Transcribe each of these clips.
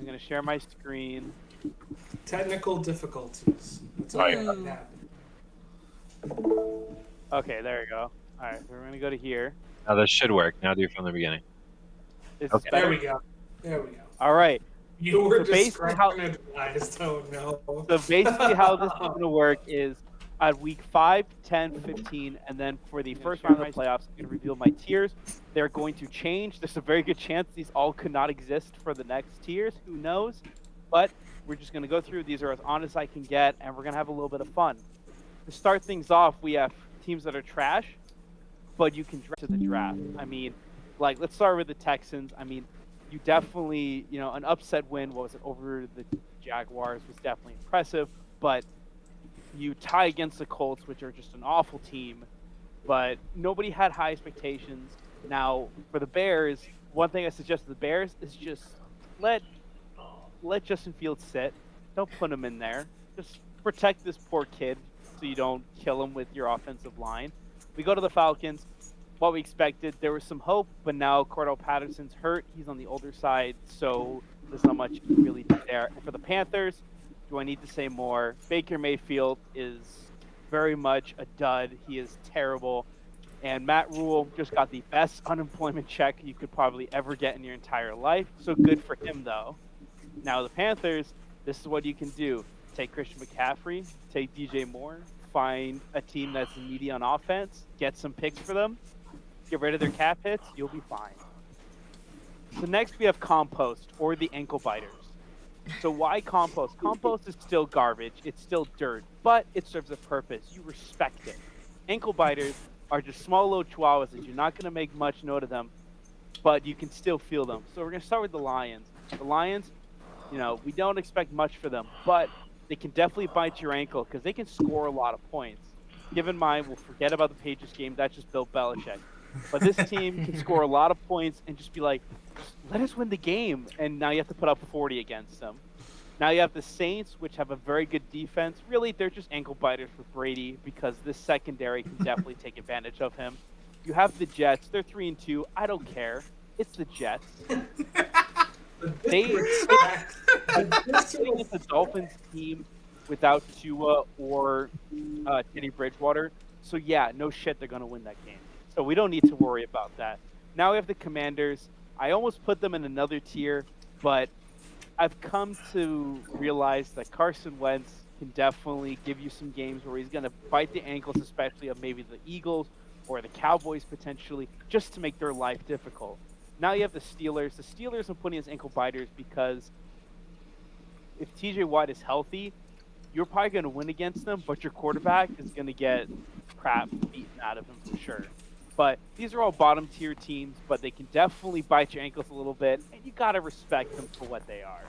I'm going to share my screen. Technical difficulties. That's all that happened. Okay, there we go. All right, we're going to go to here. Now this should work. Now do it from the beginning. Is Okay. this better? There we go. There we go. All right. You were So basically how- disorganized. Oh no. So basically how this is going to work is at week 5, 10, 15, and then for the first round of the playoffs, I'm going to reveal my tiers. They're going to change. There's a very good chance these all could not exist for the next tiers. Who knows? But we're just going to go through. These are as honest as I can get, and we're going to have a little bit of fun. To start things off, we have teams that are trash, but you can draft to the draft. I mean, like, let's start with the Texans. I mean, you definitely, an upset win, over the Jaguars was definitely impressive, but you tie against the Colts, which are just an awful team, but nobody had high expectations. Now, for the Bears, one thing I suggest to the Bears is just let Justin Fields sit. Don't put him in there. Just protect this poor kid so you don't kill him with your offensive line. We go to the Falcons. What we expected, there was some hope, but now Cordell Patterson's hurt. He's on the older side, so there's not much you can really do there. And for the Panthers, do I need to say more? Baker Mayfield is very much a dud. He is terrible. And Matt Rule just got the best unemployment check you could probably ever get in your entire life. So good for him, though. Now the Panthers, this is what you can do. Take Christian McCaffrey, take DJ Moore, find a team that's needy on offense, get some picks for them, get rid of their cap hits, you'll be fine. So next we have compost, or the ankle biters. So why compost? Compost is still garbage, it's still dirt, but it serves a purpose. You respect it. Ankle biters are just small little chihuahuas that you're not going to make much note of them, but you can still feel them. So we're going to start with the Lions. The Lions, we don't expect much for them, but they can definitely bite your ankle because they can score a lot of points. Give in mind, we'll forget about the Patriots game. That's just Bill Belichick. But this team can score a lot of points and just be like, let us win the game. And now you have to put up 40 against them. Now you have the Saints, which have a very good defense. Really, they're just ankle biters for Brady because this secondary can definitely take advantage of him. You have the Jets. They're 3-2. I don't care. It's the Jets. It's a Dolphins team without Tua or Teddy Bridgewater. So, yeah, no shit, they're going to win that game. So we don't need to worry about that. Now we have the Commanders. I almost put them in another tier, but I've come to realize that Carson Wentz can definitely give you some games where he's going to bite the ankles, especially of maybe the Eagles or the Cowboys potentially, just to make their life difficult. Now you have the Steelers. The Steelers I'm putting as ankle biters because if TJ Watt is healthy, you're probably going to win against them, but your quarterback is going to get crap beaten out of him for sure. But these are all bottom tier teams, but they can definitely bite your ankles a little bit, and you got to respect them for what they are.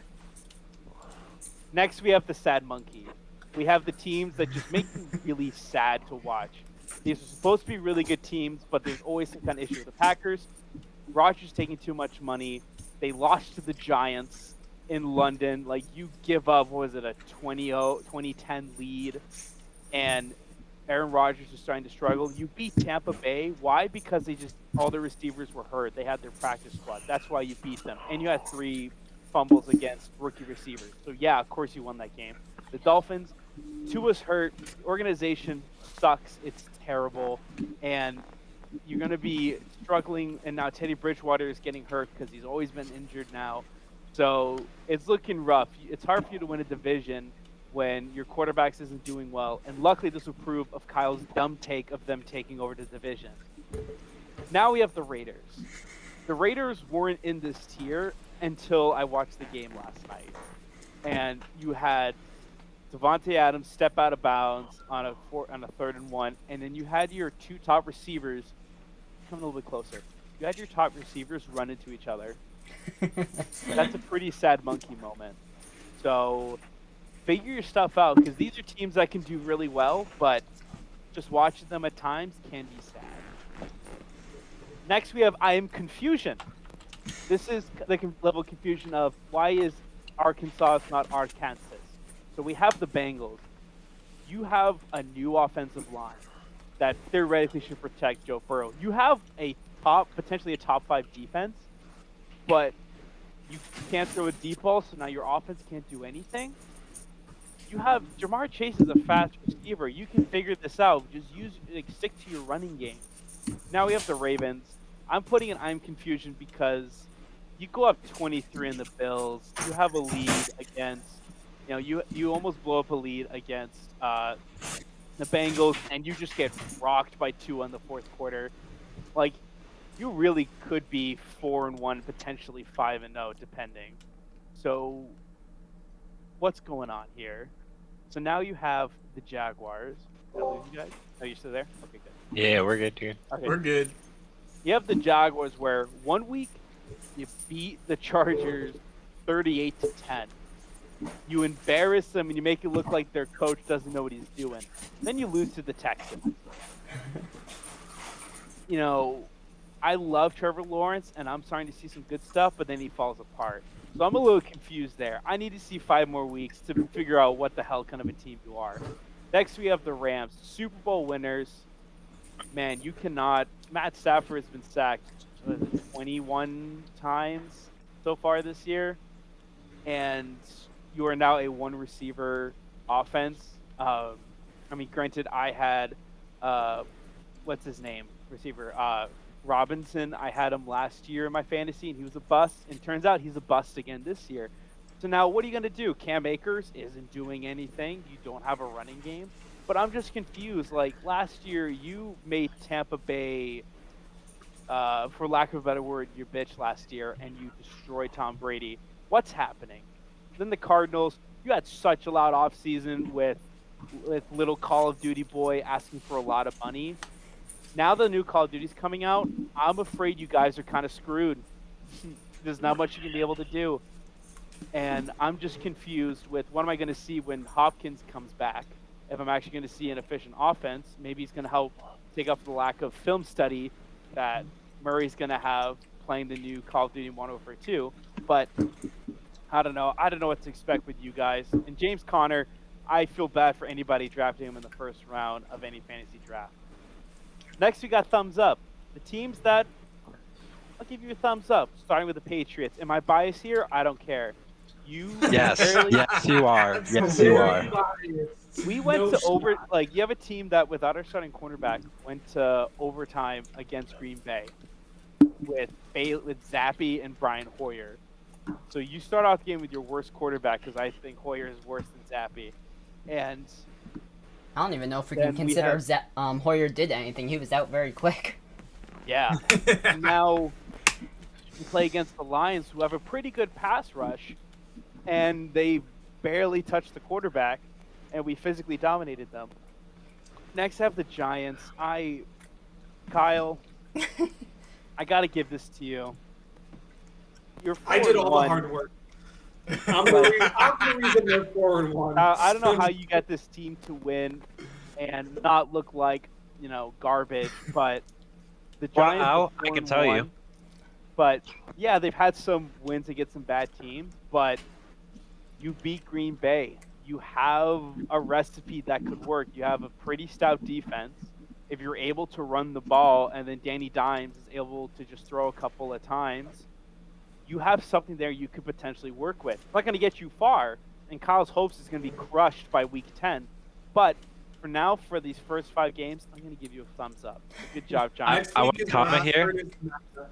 Next, we have the sad monkey. We have the teams that just make you really sad to watch. These are supposed to be really good teams, but there's always some kind of issue with the Packers. Rodgers taking too much money. They lost to the Giants in London. Like, you give up, what was it, a 2010 lead, and Aaron Rodgers is starting to struggle. You beat Tampa Bay. Why? Because all the receivers were hurt. They had their practice squad. That's why you beat them. And you had 3 fumbles against rookie receivers. So, yeah, of course you won that game. The Dolphins, Tua's hurt. The organization sucks. It's terrible. And you're going to be struggling. And now Teddy Bridgewater is getting hurt because he's always been injured now. So it's looking rough. It's hard for you to win a division when your quarterbacks isn't doing well. And luckily this will prove of Kyle's dumb take of them taking over the division. Now we have the Raiders. The Raiders weren't in this tier until I watched the game last night. And you had Devontae Adams step out of bounds on a 3rd and 1, and then you had your 2 top receivers come a little bit closer. You had your top receivers run into each other. That's a pretty sad monkey moment. So figure your stuff out, because these are teams that can do really well, but just watching them at times can be sad. Next we have I am confusion. This is the level of confusion of why is Arkansas not Arkansas. So we have the Bengals. You have a new offensive line that theoretically should protect Joe Burrow. You have potentially a top 5 defense, but You can't throw a deep ball, so now your offense can't do anything. You have Jamar Chase is a fast receiver. You can figure this out. Just stick to your running game. Now we have the Ravens. I'm putting an I'm confusion because you go up 23 in the Bills. You have a lead against, you almost blow up a lead against the Bengals, and you just get rocked by 2 on the fourth quarter. Like, you really could be 4-1, potentially 5-0, depending. So, what's going on here? So now you have the Jaguars. Did I lose you guys? Are you still there? Okay, good. Yeah, we're good, dude. Okay. We're good. You have the Jaguars where 1 week you beat the Chargers 38-10. You embarrass them and you make it look like their coach doesn't know what he's doing. Then you lose to the Texans. I love Trevor Lawrence and I'm starting to see some good stuff, but then he falls apart. So I'm a little confused there. I need to see 5 more weeks to figure out what the hell kind of a team you are. Next, we have the Rams, Super Bowl winners. Man, you cannot. Matt Stafford has been sacked 21 times so far this year, and you are now a 1-receiver offense. Granted, I had what's his name, receiver Robinson. I had him last year in my fantasy, and he was a bust. And turns out he's a bust again this year. So now, what are you going to do? Cam Akers isn't doing anything. You don't have a running game. But I'm just confused. Like, last year, you made Tampa Bay, for lack of a better word, your bitch last year, and you destroyed Tom Brady. What's happening? Then the Cardinals, you had such a loud offseason with little Call of Duty boy asking for a lot of money. Now the new Call of Duty's coming out. I'm afraid you guys are kind of screwed. There's not much you can be able to do. And I'm just confused with what am I going to see when Hopkins comes back? If I'm actually going to see an efficient offense, maybe he's going to help take up the lack of film study that Murray's going to have playing the new Call of Duty Modern Warfare 2. But I don't know. I don't know what to expect with you guys. And James Conner, I feel bad for anybody drafting him in the first round of any fantasy draft. Next, we got thumbs up. The teams that I'll give you a thumbs up, starting with the Patriots. Am I biased here? I don't care. You Yes, barely- yes, you are. That's Yes, you very are. biased. We went No to shot. you have a team that without our starting cornerback went to overtime against Green Bay with Zappy and Brian Hoyer. So you start off the game with your worst quarterback because I think Hoyer is worse than Zappy. And I don't even know if we Then can we consider have- Hoyer did anything. He was out very quick. yeah, and now you play against the Lions who have a pretty good pass rush and they barely touched the quarterback and we physically dominated them. Next, I have the Giants. Kyle, I got to give this to you. You're 4-1. I did all the hard work. I'm the reason they're 4-1. I don't know how you got this team to win and not look like, garbage, but the Giants. Wow, are I can tell you. 4-1. But yeah, they've had some wins against some bad teams, but you beat Green Bay. You have a recipe that could work. You have a pretty stout defense. If you're able to run the ball and then Danny Dimes is able to just throw a couple of times, you have something there you could potentially work with. It's not going to get you far, and Kyle's hopes is going to be crushed by week 10. But for now, for these first 5 games, I'm going to give you a thumbs up. Good job, John. I want to comment here.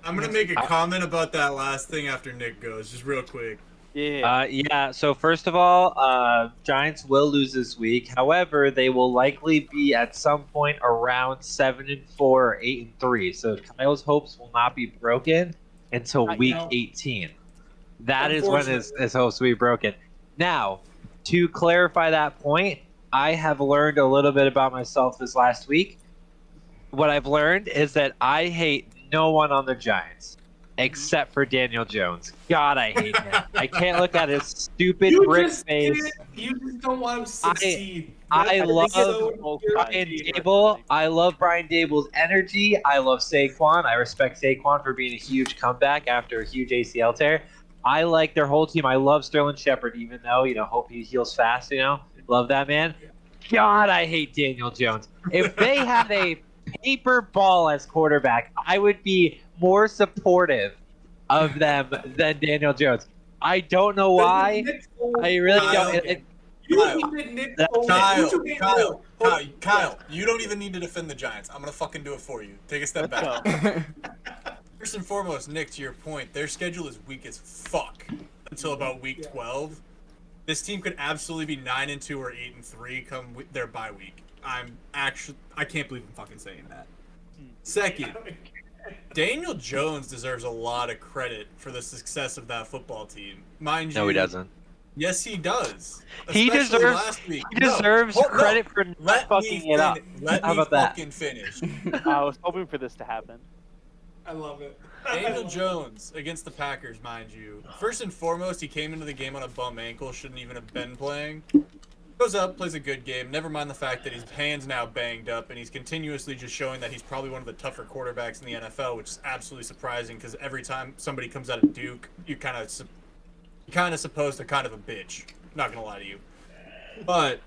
I'm gonna make a comment about that last thing after Nick goes, just real quick. Yeah. So first of all, Giants will lose this week. However, they will likely be at some point around 7-4 or 8-3. So Kyle's hopes will not be broken until week 18. That is when his hopes will be broken. Now, to clarify that point, I have learned a little bit about myself this last week. What I've learned is that I hate no one on the Giants except for Daniel Jones. God, I hate him. I can't look at his stupid brick face. You just don't want him to succeed. I love Brian Dable. I love Brian Dable's energy. I love Saquon. I respect Saquon for being a huge comeback after a huge ACL tear. I like their whole team. I love Sterling Shepard, even though, hope he heals fast, Love that man. God, I hate Daniel Jones. If they had a paper ball as quarterback, I would be more supportive of them than Daniel Jones. I don't know why. I really don't. You admit Nick Foles. Kyle, you don't even need to defend the Giants. I'm gonna fucking do it for you. Take a step back. First and foremost, Nick, to your point, their schedule is weak as fuck until about week 12. This team could absolutely be 9-2 or 8-3 come their bye week. I can't believe I'm fucking saying that. Second, Daniel Jones deserves a lot of credit for the success of that football team. Mind you, No, he doesn't. Yes, he does. He Especially deserves. last week. He deserves credit for not Let fucking me it up. Let How me about that? fucking finish. I was hoping for this to happen. I love it. Daniel Jones against the Packers, mind you. First and foremost, he came into the game on a bum ankle, shouldn't even have been playing. Goes up, plays a good game. Never mind the fact that his hand's now banged up, and he's continuously just showing that he's probably one of the tougher quarterbacks in the NFL, which is absolutely surprising because every time somebody comes out of Duke, you kind of suppose they're kind of a bitch. Not gonna lie to you. But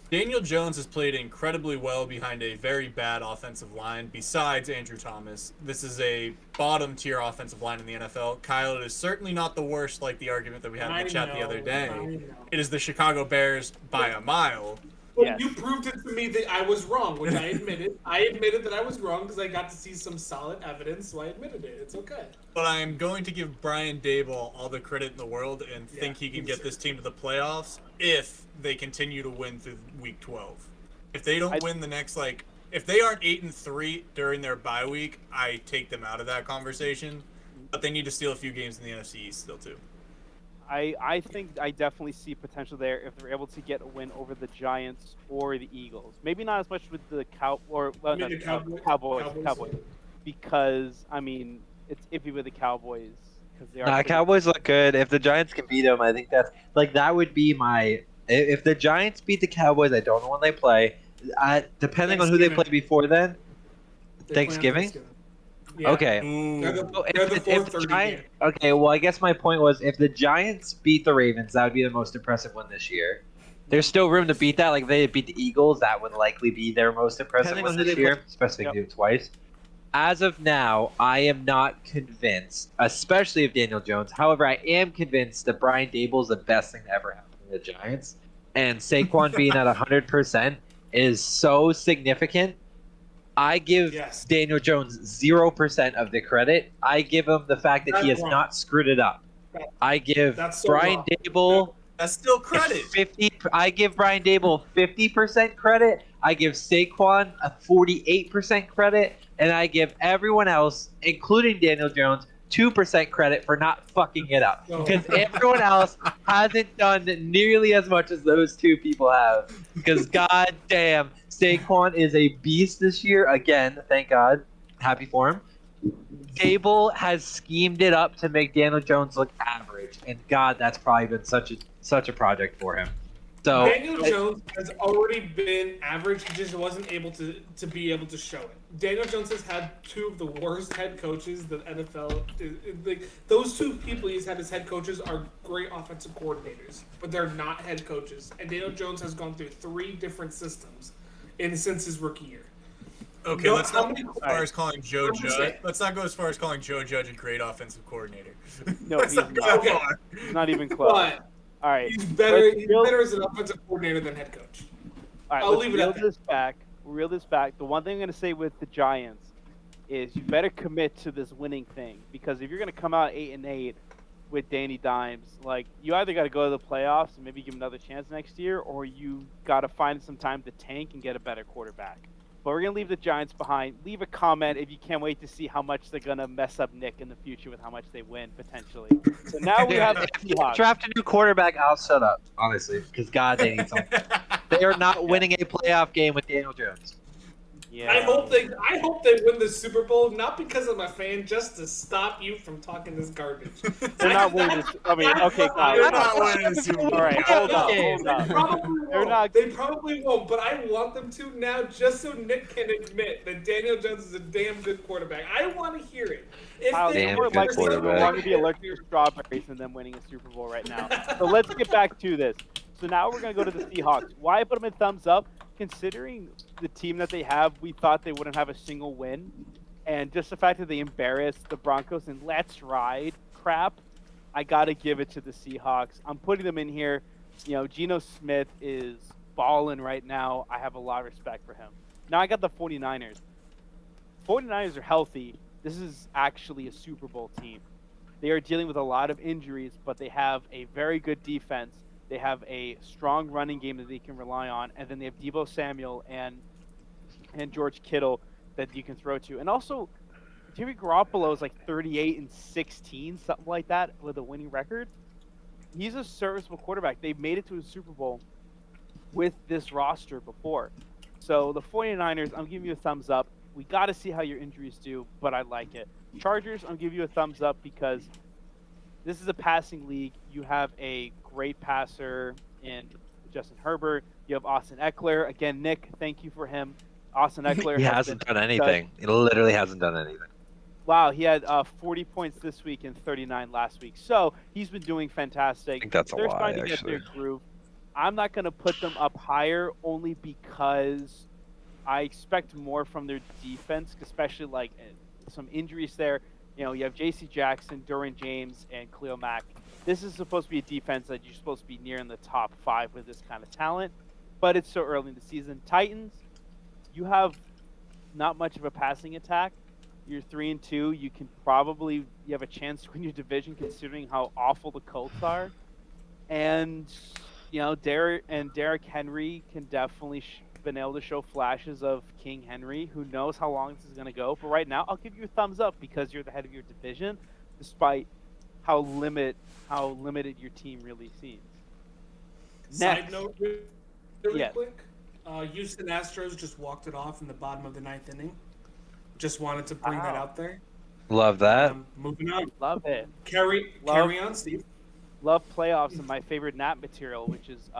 Daniel Jones has played incredibly well behind a very bad offensive line besides Andrew Thomas. This is a bottom tier offensive line in the NFL. Kyle, it is certainly not the worst like the argument that we had in the chat the other day. It is the Chicago Bears by a mile. Well, Yes. you proved it to me that I was wrong, which I admitted. I admitted that I was wrong because I got to see some solid evidence, so I admitted it. It's okay. But I am going to give Brian Daboll all the credit in the world and Yeah, think he can he get this deserves team to the playoffs if they continue to win through week 12. If they don't win the next, if they aren't 8-3 during their bye week, I take them out of that conversation. But they need to steal a few games in the NFC East still, too. I think I definitely see potential there if they're able to get a win over the Giants or the Eagles. Maybe not as much with the Cowboys, because I mean it's iffy with the Cowboys because they are. Nah, pretty- Cowboys look good. If the Giants can beat them, I think that would be my. If the Giants beat the Cowboys, I don't know when they play. Depending on who they play before then. They play on Thanksgiving? Yeah. Okay. They're the, So they're the if 4:30 the game. Giants, okay, well, I guess my point was if the Giants beat the Ravens, that would be the most impressive one this year. There's still room to beat that. Like if they beat the Eagles, that would likely be their most impressive one this year, especially if they do it twice. As of now, I am not convinced, especially of Daniel Jones. However, I am convinced that Brian Dable is the best thing to ever happen to the Giants, and Saquon being at 100% is so significant. I give Yes. Daniel Jones 0% of the credit. I give him the fact that he has That's wrong. not screwed it up. I give That's so Brian wrong. Dable That's still credit. 50. I give Brian Dable 50% credit. I give Saquon a 48% credit, and I give everyone else, including Daniel Jones, 2% credit for not fucking it up. No. Because everyone else hasn't done nearly as much as those two people have. Because goddamn, Saquon is a beast this year again. Thank God, happy for him. Dable has schemed it up to make Daniel Jones look average, and God, that's probably been such a project for him. So Daniel Jones has already been average. He just wasn't able to be able to show it. Daniel Jones has had two of the worst head coaches the NFL. Like those two people he's had as head coaches are great offensive coordinators, but they're not head coaches. And Daniel Jones has gone through 3 different systems since his rookie year. Okay, No, let's how not many- go as far as calling Joe I'm Judge. saying- Let's not go as far as calling Joe Judge a great offensive coordinator. No, let's he's not go not. that Okay. far. He's not even close. But All right, he's better. let's He's build- better as an offensive coordinator than head coach. All right, I'll let's leave it reel at that. this back. Reel this back. The one thing I'm going to say with the Giants is you better commit to this winning thing, because if you're going to come out 8-8 with Danny Dimes, like you either got to go to the playoffs and maybe give him another chance next year, or you got to find some time to tank and get a better quarterback. But we're going to leave the Giants behind. Leave a comment if you can't wait to see how much they're going to mess up Nick in the future with how much they win potentially. So now we have the if they Seahawks. draft a new quarterback, I'll shut up, honestly, because God, they need something. They are not winning a playoff game with Daniel Jones. Yeah. I hope they win the Super Bowl, not because I'm a fan, just to stop you from talking this garbage. They're not winning this. I mean, okay, Kyle. They're not winning the Super Bowl. All right, hold up, hold They up. probably They're won't. not- They probably won't, but I want them to now, just so Nick can admit that Daniel Jones is a damn good quarterback. I want to hear it. If Kyle, they they're Damn more good win likely to no quarterback. longer be allergic to strawberries than them winning a Super Bowl right now. So let's get back to this. So now we're going to go to the Seahawks. Why I put them in thumbs up? Considering the team that they have, we thought they wouldn't have a single win. And just the fact that they embarrassed the Broncos and let's ride crap, I got to give it to the Seahawks. I'm putting them in here. Geno Smith is balling right now. I have a lot of respect for him. Now I got the 49ers. 49ers are healthy. This is actually a Super Bowl team. They are dealing with a lot of injuries, but they have a very good defense. They have a strong running game that they can rely on, and then they have Deebo Samuel and George Kittle that you can throw to. And also, Jimmy Garoppolo is like 38-16, something like that, with a winning record. He's a serviceable quarterback. They've made it to a Super Bowl with this roster before. So the 49ers, I'm giving you a thumbs up. We got to see how your injuries do, but I like it. Chargers, I'm giving you a thumbs up because this is a passing league. You have a great passer in Justin Herbert. You have Austin Eckler. Again, Nick, thank you for him. Austin Eckler He hasn't done anything. He literally hasn't done anything. Wow, he had 40 points this week and 39 last week. So he's been doing fantastic. I think that's a They're lie, starting to actually. get their groove. I'm not going to put them up higher only because I expect more from their defense, especially like some injuries there. You have J.C. Jackson, Derwin James, and Khalil Mack. This is supposed to be a defense that you're supposed to be near in the top 5 with this kind of talent, but it's so early in the season. Titans, you have not much of a passing attack. You're 3-2. You have a chance to win your division considering how awful the Colts are. And Derrick Henry can definitely been able to show flashes of King Henry. Who knows how long this is going to go? But right now, I'll give you a thumbs up because you're the head of your division, despite how limited your team really seems. Side note, really Yes. quick. Houston Astros just walked it off in the bottom of the 9th inning. Just wanted to bring that Wow. out there. Love that. Moving on. Love it. Carry on, Steve. Love playoffs and my favorite nap material, which is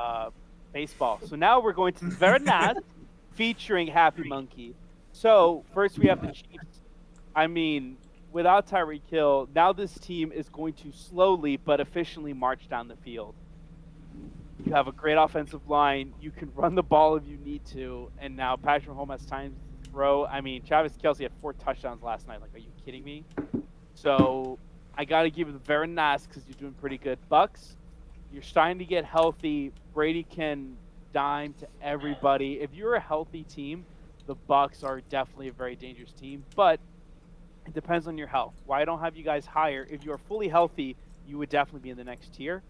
baseball. So now we're going to Very Nat featuring Happy Monkey. So first we have the Chiefs. I mean, without Tyreek Hill, now this team is going to slowly but efficiently march down the field. You have a great offensive line. You can run the ball if you need to. And now Patrick Mahomes has time to throw. I mean, Travis Kelce had 4 touchdowns last night. Like, are you kidding me? So I got to give it very nice because you're doing pretty good. Bucks, you're starting to get healthy. Brady can dime to everybody. If you're a healthy team, the Bucks are definitely a very dangerous team. But it depends on your health. Why I don't have you guys higher? If you are fully healthy, you would definitely be in the next tier.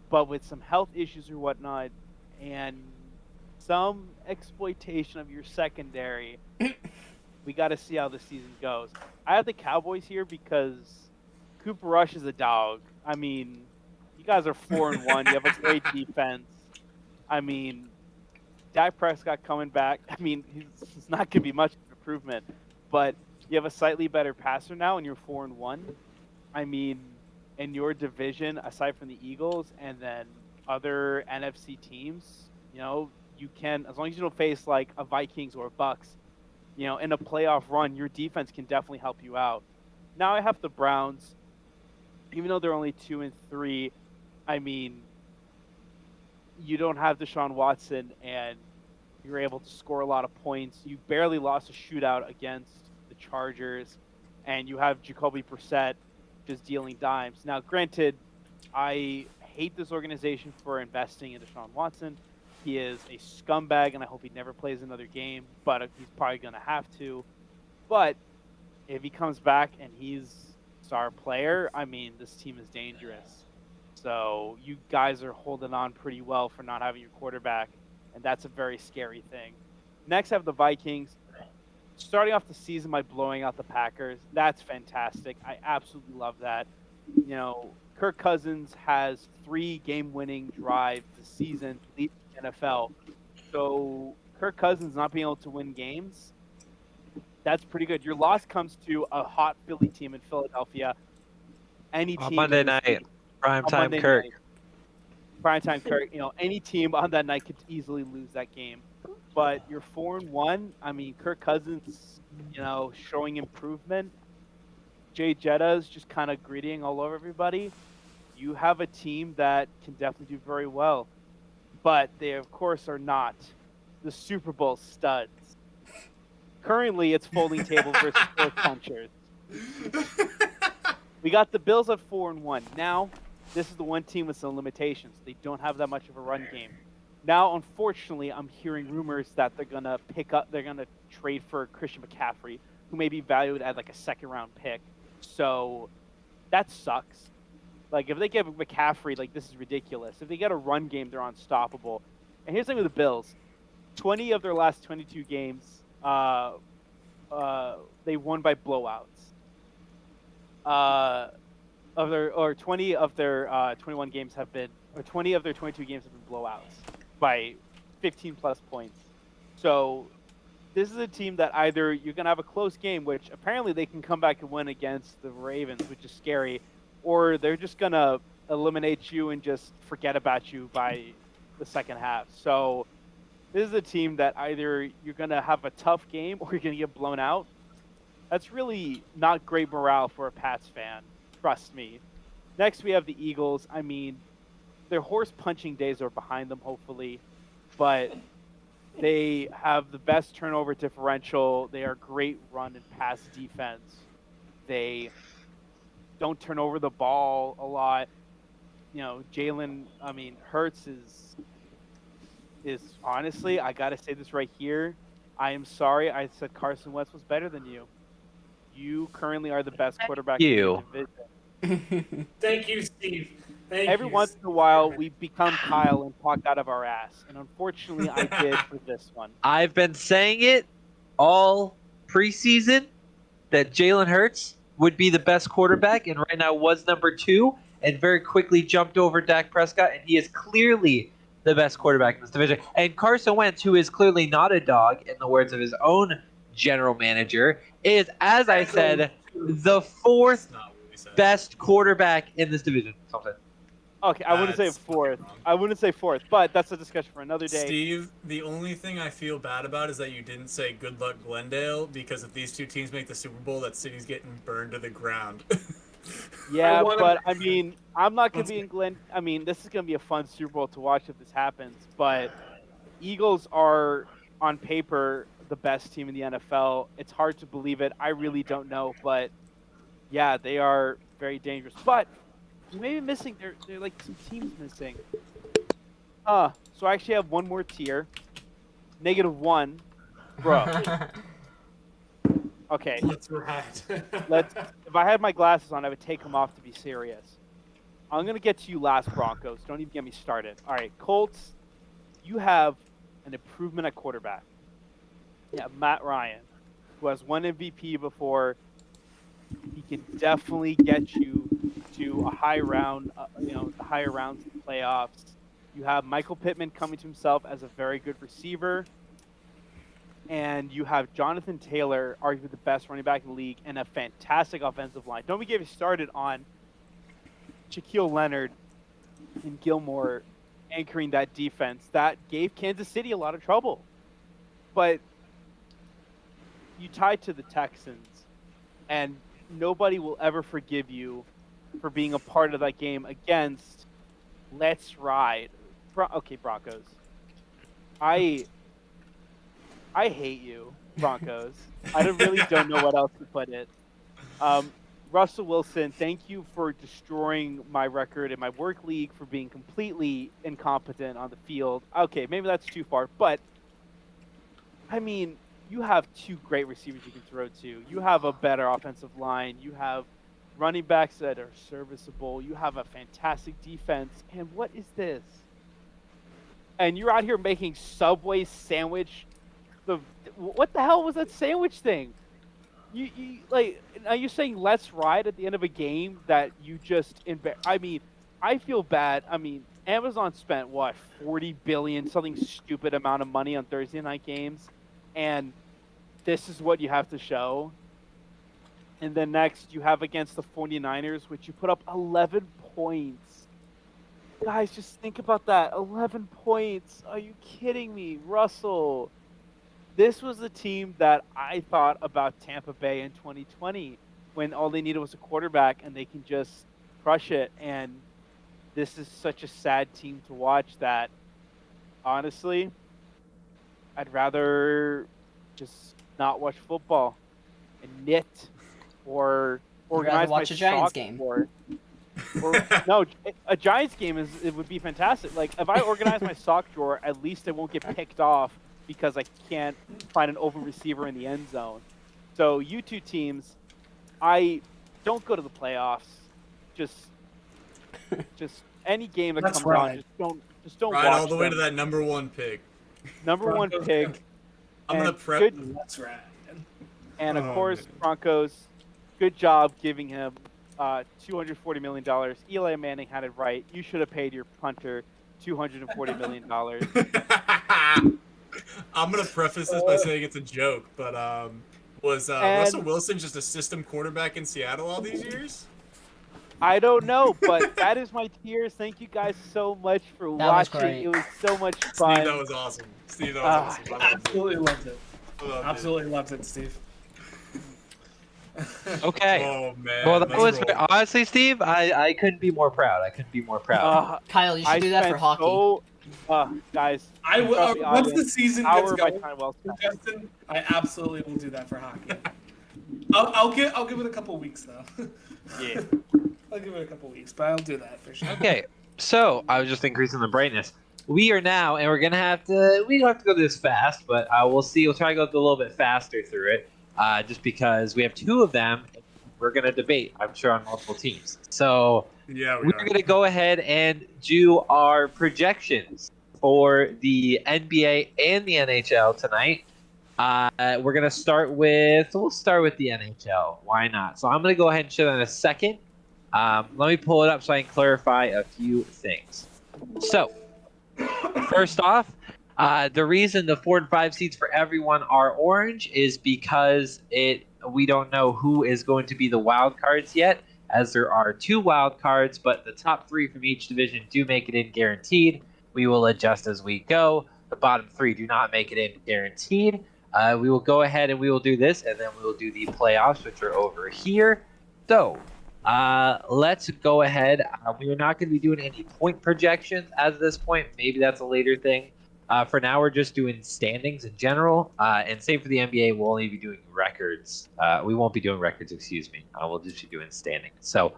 But with some health issues or whatnot, and some exploitation of your secondary, we got to see how the season goes. I have the Cowboys here because Cooper Rush is a dog. I mean, you guys are 4-1. You have a great defense. I mean, Dak Prescott coming back. I mean, he's not going to be much of an improvement, but you have a slightly better passer now, and you're 4-1. I mean, in your division, aside from the Eagles and then other NFC teams, you can, as long as you don't face like a Vikings or a Bucks, in a playoff run, your defense can definitely help you out. Now I have the Browns, even though they're only 2-3. I mean, you don't have Deshaun Watson, and you're able to score a lot of points. You barely lost a shootout against the Chargers, and you have Jacoby Brissett just dealing dimes. Now, granted, I hate this organization for investing in Deshaun Watson. He is a scumbag, and I hope he never plays another game, but he's probably going to have to. But if he comes back and he's a star player, I mean, this team is dangerous. So you guys are holding on pretty well for not having your quarterback, and that's a very scary thing. Next, I have the Vikings. Starting off the season by blowing out the Packers, that's fantastic. I absolutely love that. Kirk Cousins has 3 game-winning drives this season, leading the NFL. So Kirk Cousins not being able to win games, that's pretty good. Your loss comes to a hot Philly team in Philadelphia. Any team On Monday night, primetime Kirk. Primetime Kirk. Any team on that night could easily lose that game. But you're 4-1. I mean, Kirk Cousins, showing improvement. Jay Jetta's just kind of greeting all over everybody. You have a team that can definitely do very well. But they, of course, are not the Super Bowl studs. Currently, it's folding table versus fourth punchers. We got the Bills at 4-1. Now, this is the one team with some limitations. They don't have that much of a run game. Now, unfortunately, I'm hearing rumors that they're gonna trade for Christian McCaffrey, who may be valued at like a second-round pick. So that sucks. Like, if they get McCaffrey, like, this is ridiculous. If they get a run game, they're unstoppable. And here's the thing with the Bills: 20 of their last 22 games, they won by blowouts. 20 of their 21 games have been, or 20 of their 22 games have been blowouts by 15 plus points. So this is a team that either you're gonna have a close game, which apparently they can come back and win against the Ravens, which is scary, or they're just gonna eliminate you and just forget about you by the second half. So this is a team that either you're gonna have a tough game or you're gonna get blown out. That's really not great morale for a Pats fan. Trust me. Next, we have the Eagles. I mean, their horse punching days are behind them, hopefully, but they have the best turnover differential. They are great run and pass defense. They don't turn over the ball a lot. You know, Hurts is honestly, I gotta say this right here. I am sorry I said Carson Wentz was better than you. You currently are the best quarterback in the division. Thank you, Steve. Every once in a while, we become Kyle and talk out of our ass, and unfortunately, I did for this one. I've been saying it all preseason that Jalen Hurts would be the best quarterback, and right now was number 2, and very quickly jumped over Dak Prescott, and he is clearly the best quarterback in this division. And Carson Wentz, who is clearly not a dog, in the words of his own general manager, is, as I said, the 4th best quarterback in this division. Okay, I wouldn't say That's fourth. fucking wrong. I wouldn't say fourth, but that's a discussion for another day. Steve, the only thing I feel bad about is that you didn't say good luck Glendale, because if these two teams make the Super Bowl, that city's getting burned to the ground. Yeah, wanna- but I mean, I'm not gonna be in Glen. I mean, this is gonna be a fun Super Bowl to watch if this happens. But Eagles are on paper the best team in the NFL. It's hard to believe it. I really don't know, but yeah, they are very dangerous. But you may be missing. They're like some teams missing. So I actually have one more tier. -1, bro. Okay. That's right. If I had my glasses on, I would take them off to be serious. I'm going to get to you last, Broncos. Don't even get me started. All right, Colts, you have an improvement at quarterback. Yeah, Matt Ryan, who has won MVP before. He can definitely get you to a high round, the higher rounds of the playoffs. You have Michael Pittman coming to himself as a very good receiver. And you have Jonathan Taylor, arguably the best running back in the league, and a fantastic offensive line. Don't get me started on Shaquille Leonard and Gilmore anchoring that defense. That gave Kansas City a lot of trouble. But you tied to the Texans, and nobody will ever forgive you for being a part of that game against Let's Ride. Broncos. I hate you, Broncos. I really don't know what else to put it. Russell Wilson, thank you for destroying my record in my work league for being completely incompetent on the field. Okay, maybe that's too far, but I mean, you have 2 great receivers you can throw to. You have a better offensive line. You have running backs that are serviceable. You have a fantastic defense. And what is this? And you're out here making Subway sandwich. What the hell was that sandwich thing? You like, are you saying let's ride at the end of a game that you just I mean, I feel bad. I mean, Amazon spent what, 40 billion, something stupid amount of money on Thursday night games, and this is what you have to show. And then next you have against the 49ers, which you put up 11 points. Guys, just think about that. 11 points. Are you kidding me, Russell? This was the team that I thought about Tampa Bay in 2020 when all they needed was a quarterback and they can just crush it. And this is such a sad team to watch that, honestly, I'd rather just not watch football and knit or You'd rather organize watch my a Giants sock game. drawer. Or no, a Giants game it would be fantastic. Like if I organize my sock drawer, at least it won't get picked off because I can't find an open receiver in the end zone. So you two teams, I don't go to the playoffs. Just any game that Let's comes on, ride. just don't Right watch all the way to them. that number 1 pick. Number one Broncos pick. I'm gonna And prep. good- That's right. And of Oh, course, man. Broncos, good job giving him $240 million. Eli Manning had it right. You should have paid your punter $240 million. I'm gonna preface this by saying it's a joke, but was And- Russell Wilson just a system quarterback in Seattle all these years? I don't know, but that is my tears. Thank you guys so much for was watching. great. It was so much Steve, fun. that was awesome. Steve, that was awesome. I loved it. Absolutely loved it. I loved it. Absolutely loved it, Steve. Okay. Oh man. Well, that let's was roll. honestly, Steve. I couldn't be more proud. I couldn't be more proud. Kyle, you should I do that for spent hockey. guys, I will. trust me, Once the audience, season hour gets of my going, time well spent. Justin, I absolutely will do that for hockey. I'll give it a couple weeks though. Yeah. I'll give it a couple weeks, but I'll do that for sure. Okay, so I was just increasing the brightness. We are now, and we're gonna have to. We don't have to go this fast, but we'll see. We'll try to go a little bit faster through it, just because we have two of them. We're gonna debate, I'm sure, on multiple teams. So Yeah, we we're are. gonna go ahead and do our projections for the NBA and the NHL tonight. We're gonna start with. We'll start with the NHL. Why not? So I'm gonna go ahead and show that in a second. Let me pull it up so I can clarify a few things. So, first off, the reason the 4 and 5 seeds for everyone are orange is because we don't know who is going to be the wild cards yet, as there are 2 wild cards, but the top 3 from each division do make it in guaranteed. We will adjust as we go. The bottom 3 do not make it in guaranteed. We will go ahead and we will do this, and then we will do the playoffs, which are over here. So, let's go ahead. We are not going to be doing any point projections as of this point. Maybe that's a later thing. For now, we're just doing standings in general. And same for the NBA, we'll only be doing records. We won't be doing records, excuse me. We'll just be doing standings. So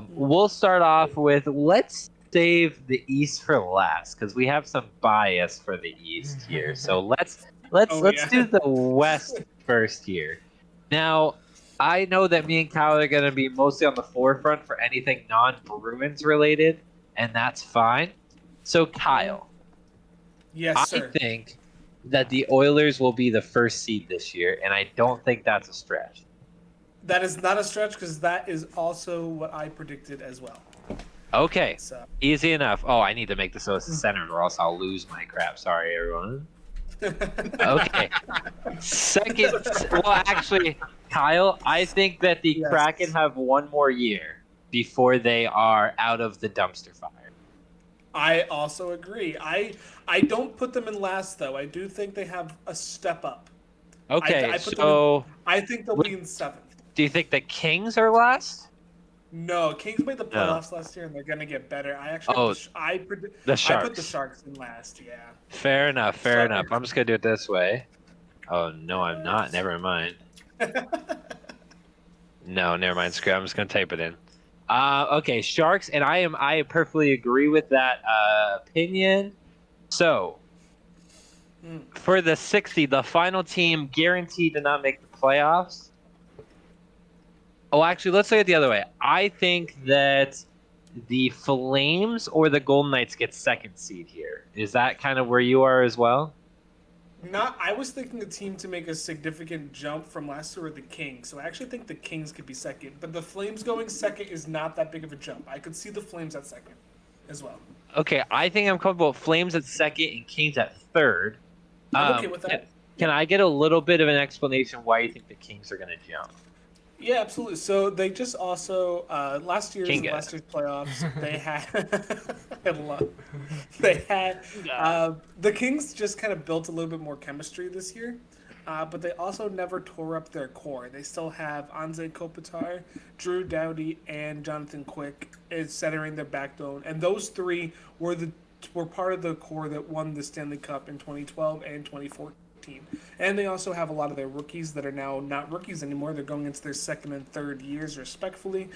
we'll start off with, let's save the East for last, because we have some bias for the East here. So let's do the West first here. Now, I know that me and Kyle are going to be mostly on the forefront for anything non-Bruins related, and that's fine. So, Kyle, Yes, sir. I think that the Oilers will be the first seed this year, and I don't think that's a stretch. That is not a stretch because that is also what I predicted as well. Okay, So easy enough. Oh, I need to make this so it's centered, or else I'll lose my crap. Sorry, everyone. Okay. Second, well, actually, Kyle, I think that the Yes. Kraken have one more year before they are out of the dumpster fire. I also agree. I don't put them in last though. I do think they have a step up. Okay, I put them so I think they'll be in 7th. do you think the Kings are last? No, Kings made the No. playoffs last year and they're gonna get better. I actually Oh, I The put the Sharks. Sharks in last. Yeah. Fair enough, fair Sorry. enough. I'm just gonna do it this way. Oh no, I'm not. Never mind. No, never mind. Screw it. I'm just gonna type it in. Okay, Sharks, and I perfectly agree with that opinion. So, for the 60, the final team guaranteed to not make the playoffs. Oh, actually, let's say it the other way. I think that the Flames or the Golden Knights get second seed here. Is that kind of where you are as well? I was thinking a team to make a significant jump from last year were the Kings. So I actually think the Kings could be second. But the Flames going second is not that big of a jump. I could see the Flames at second as well. Okay, I think I'm comfortable with Flames at second and Kings at third. I'm okay with that. Can I get a little bit of an explanation why you think the Kings are going to jump? Yeah, absolutely. So they just also last year's Kinga. playoffs they had the Kings just kind of built a little bit more chemistry this year, but they also never tore up their core. They still have Anze Kopitar, Drew Doughty, and Jonathan Quick is centering their backbone, and those 3 were part of the core that won the Stanley Cup in 2012 and 2014. 2015. And they also have a lot of their rookies that are now not rookies anymore. They're going into their second and third years, respectfully,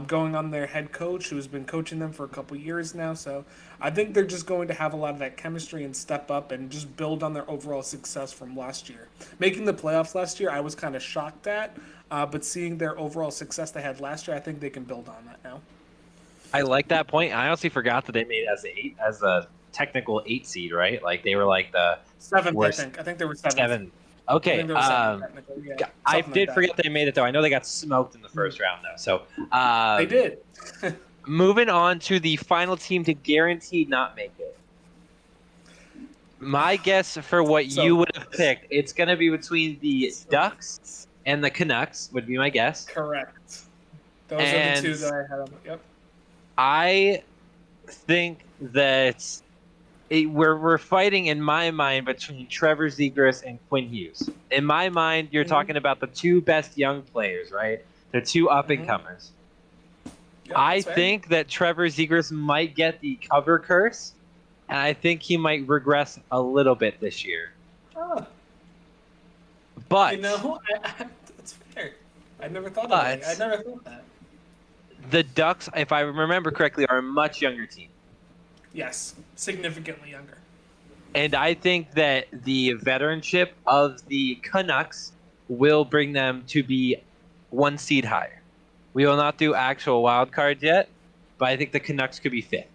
going on their head coach, who's been coaching them for a couple years now. So I think they're just going to have a lot of that chemistry and step up and just build on their overall success from last year. Making the playoffs last year, I was kind of shocked at, but seeing their overall success they had last year, I think they can build on that now. I like that point. I honestly forgot that they made it as a technical 8 seed, right? Like they were like the Seventh, worst. I think they were seventh. 7. I Okay. think they were seventh, technically, yeah. I Something did like forget they made it though. I know they got smoked in the first round though. So that. They did. moving on to the final team to guaranteed not make it. My guess for what So- you would have picked, it's going to be between the Ducks and the Canucks, would be my guess. Correct. Those are And- the two that I had on. Yep. I think that we're fighting in my mind between Trevor Zegras and Quinn Hughes. In my mind, you're Mhm. talking about the two best young players, right? The two up and comers. Yep, I that's fair. think that Trevor Zegras might get the cover curse, and I think he might regress a little bit this year. Oh, But you know, that's fair. I never thought of that. I never thought that. the Ducks, if I remember correctly, are a much younger team. Yes, significantly younger. And I think that the veteranship of the Canucks will bring them to be 1 seed higher. We will not do actual wild cards yet, but I think the Canucks could be 5th.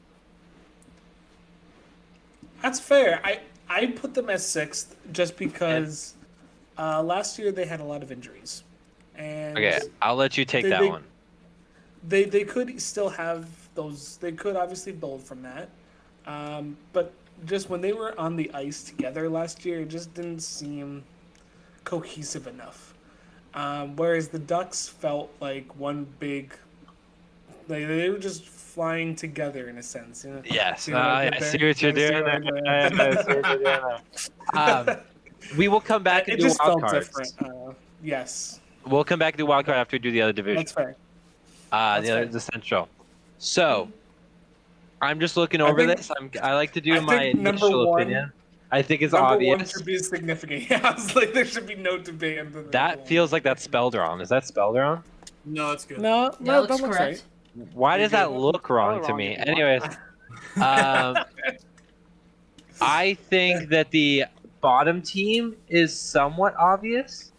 That's fair. I put them as 6th just because last year they had a lot of injuries, and Okay, I'll let you take They- that they- one. they could still have those. They could obviously build from that, but just when they were on the ice together last year, it just didn't seem cohesive enough. Whereas the Ducks felt like one big. They were just flying together in a sense. You know? Yes, See what I did I there? see what you're You see doing what I there. did? I see what you're doing there. We will come back and It do just wild felt cards. different. Yes, We'll come back and do wild card after we do the other division. that's fair. That's The other fair. the Central. So, I'm just looking over think- this. I like to do I my think number initial one- opinion. I think it's Number one obvious. should be significant. Yeah, I was like, there should be no debate. Under the That feels like that's spelled wrong. Is that spelled wrong? No, it's good. No, That looks correct. Why does that good. look wrong to wrong me? if you want. Anyways, I think that the bottom team is somewhat obvious.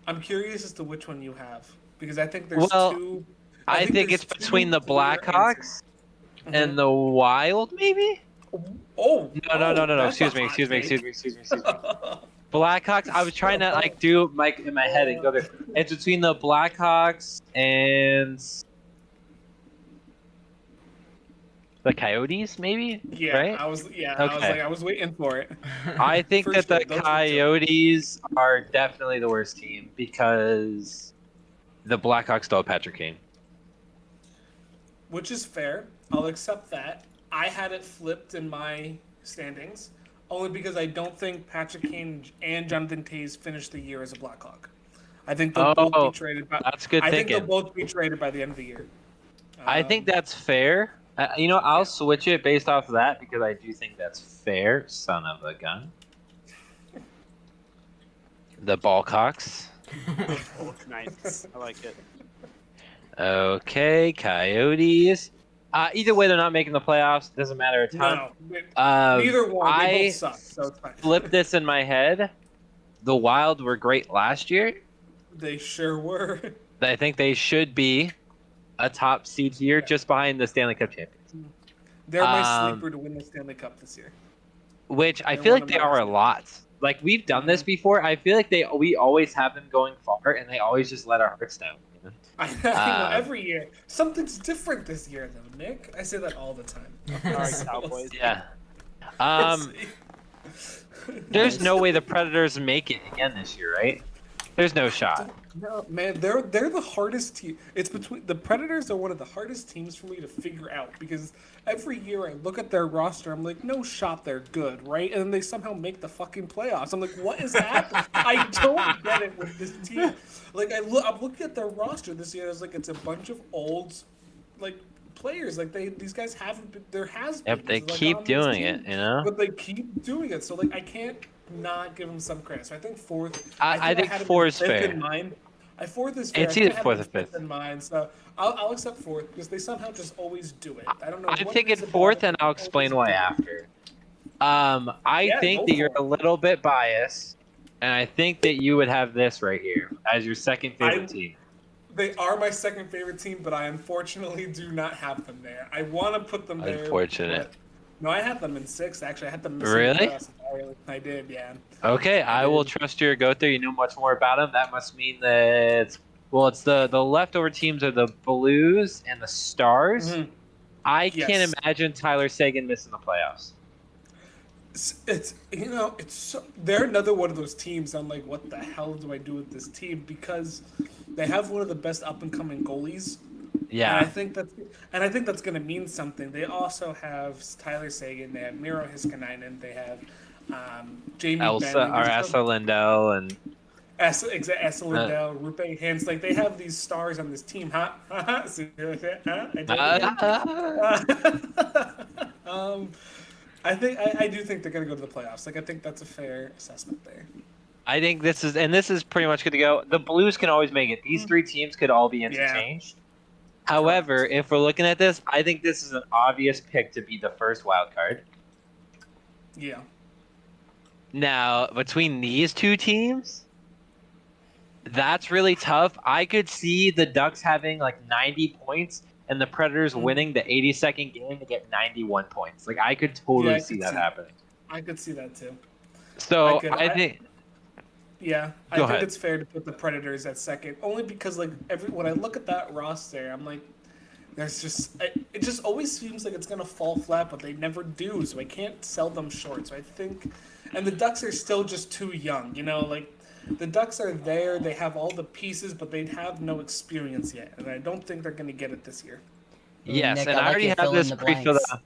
I'm curious as to which one you have because I think there's Well, two. I think there's it's between two the clear Blackhawks answers. and the Wild, maybe? Oh No. that's a Excuse me. hot take. Blackhawks. I was trying to like do in my head and go there. It's between the Blackhawks and the Coyotes, maybe. Yeah, Right? I was Okay. I was waiting for it. I think For that sure, the those are the two. Coyotes are definitely the worst team because the Blackhawks still have Patrick Kane. Which is fair. I'll accept that. I had it flipped in my standings only because I don't think Patrick Kane and Jonathan Tays finished the year as a Blackhawk. I think they'll both Oh, be traded. By, That's good I think thinking. they'll both be traded by the end of the year. I think that's fair. I'll switch it based off of that because I do think that's fair. Son of a gun. The Ballcocks. Nice. I like it. Okay, Coyotes. Either way, they're not making the playoffs. Doesn't matter a ton. No, Um, neither one. They I both suck, so it's fine. flipped this in my head. The Wild were great last year. They sure were. I think they should be a top seed here, just behind the Stanley Cup champions. They're my Um, sleeper to win the Stanley Cup this year. Which I They're feel one like of they my are a favorites. lot. Like we've done this before. I feel like we always have them going far, and they always just let our hearts down. I know, Um, every year. Something's different this year, though, Nick. I say that all the time. All right, Cowboys. Yeah. We'll see. There's no way the Predators make it again this year, right? There's no shot. No, man, they're the hardest team. It's between the Predators are one of the hardest teams for me to figure out because every year I look at their roster, I'm like, no shot, they're good, right? And then they somehow make the fucking playoffs. I'm like, what is happening? I don't get it with this team. Like I'm looking at their roster this year. It's like it's a bunch of old, like players. Like these guys haven't been. There has been. Yep, they like, keep on this doing team, it, you know? But they keep doing it. So like I can't not give them some credit. So I think fourth. I think had him four in is fifth fair. in mind. Fourth is fair. It's I think either I had fourth him or fifth. in mind. So I'll accept fourth because they somehow just always do it. I don't know. I'm what thinking it is about fourth, it, and but I'll they explain always why do it. after. I Yeah, think go that you're for a it. little bit biased, and I think that you would have this right here as your second favorite team. They are my second favorite team, but I unfortunately do not have them there. I want to put them there. Unfortunate. but- No, I had them in sixth. Actually, I had them missing Really? the playoffs entirely. I did, yeah. Okay, I will trust your go there. You know much more about them. That must mean that it's the leftover teams are the Blues and the Stars. Mhm. I Yes. can't imagine Tyler Seguin missing the playoffs. It's they're another one of those teams. I'm like, what the hell do I do with this team? Because they have one of the best up and coming goalies. Yeah. And I think that's going to mean something. They also have Tyler Seguin. They have Miro Hiskanainen. They have Jamie Elsa Benning. or Essa Lindell and Essa Lindell, Rupe Hintz. Like they have these stars on this team. Huh? See what I said? Huh? I told you. I do think they're going to go to the playoffs. Like I think that's a fair assessment there. I think this is pretty much good to go. The Blues can always make it. These three teams could all be interchanged. However, if we're looking at this, I think this is an obvious pick to be the first wild card. Yeah. Now, between these two teams, that's really tough. I could see the Ducks having like 90 points and the Predators winning the 82nd game to get 91 points. Like I could totally see that happening. I could see that too. So I think. Yeah, I Go think ahead. it's fair to put the Predators at second, only because like when I look at that roster, I'm like, it just always seems like it's gonna fall flat, but they never do. So I can't sell them short. So I think, and the Ducks are still just too young. You know, like the Ducks are there, they have all the pieces, but they have no experience yet, and I don't think they're gonna get it this year. Yes, Nick, and I I like already you have fill in this the pre-filled blanks. out.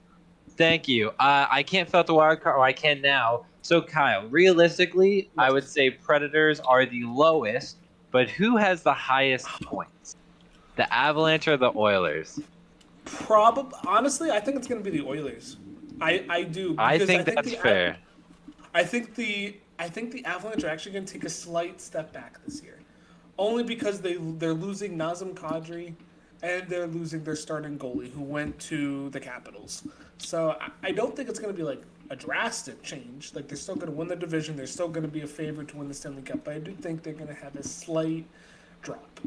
Thank you. I can't fill out the wild card, or I can now. So, Kyle, realistically, I would say Predators are the lowest, but who has the highest points? The Avalanche or the Oilers? Probably, honestly, I think it's gonna be the Oilers. I do. I because think that's the fair. I think the Avalanche are actually going to take a slight step back this year, only because they're losing Nazem Kadri, and they're losing their starting goalie who went to the Capitals. So I don't think it's going to be like a drastic change. Like they're still going to win the division, they're still going to be a favorite to win the Stanley Cup, but I do think they're going to have a slight drop.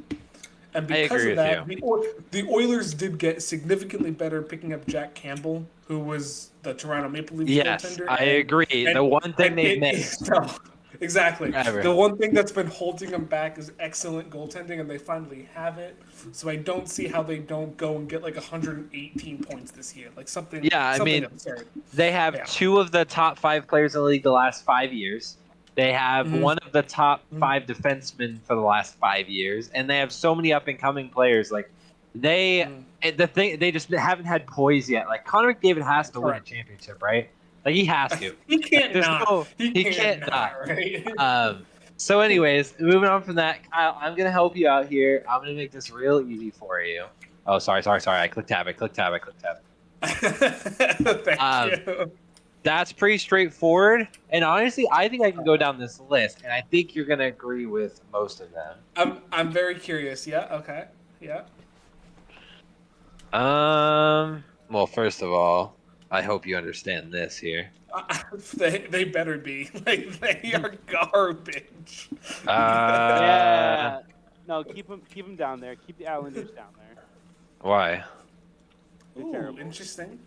And because agree of with that, the Oilers did get significantly better picking up Jack Campbell, who was the Toronto Maple Leafs Yes, goaltender. I agree. The one thing they missed. Exactly. Forever. The one thing that's been holding them back is excellent goaltending, and they finally have it. So I don't see how they don't go and get like 118 points this year, like something. Yeah, I something mean, absurd. They have Yeah. two of the top 5 players in the league the last 5 years. They have Mhm. one of the top 5 defensemen for the last 5 years, and they have so many up and coming players. Like they just haven't had poise yet. Like Connor McDavid has to win a Correct. championship, right? Like he has to. He can't There's not. no- he can't can't not. not, right? So, anyways, moving on from that, Kyle, I'm gonna help you out here. I'm gonna make this real easy for you. Oh, sorry. I clicked tab. Thank you. That's pretty straightforward. And honestly, I think I can go down this list, and I think you're gonna agree with most of them. I'm very curious. Yeah. Okay. Yeah. Well, first of all, I hope you understand this here. They better be. Like they are garbage. Yeah. No, keep them down there. Keep the Islanders down there. Why? Ooh, terrible. interesting.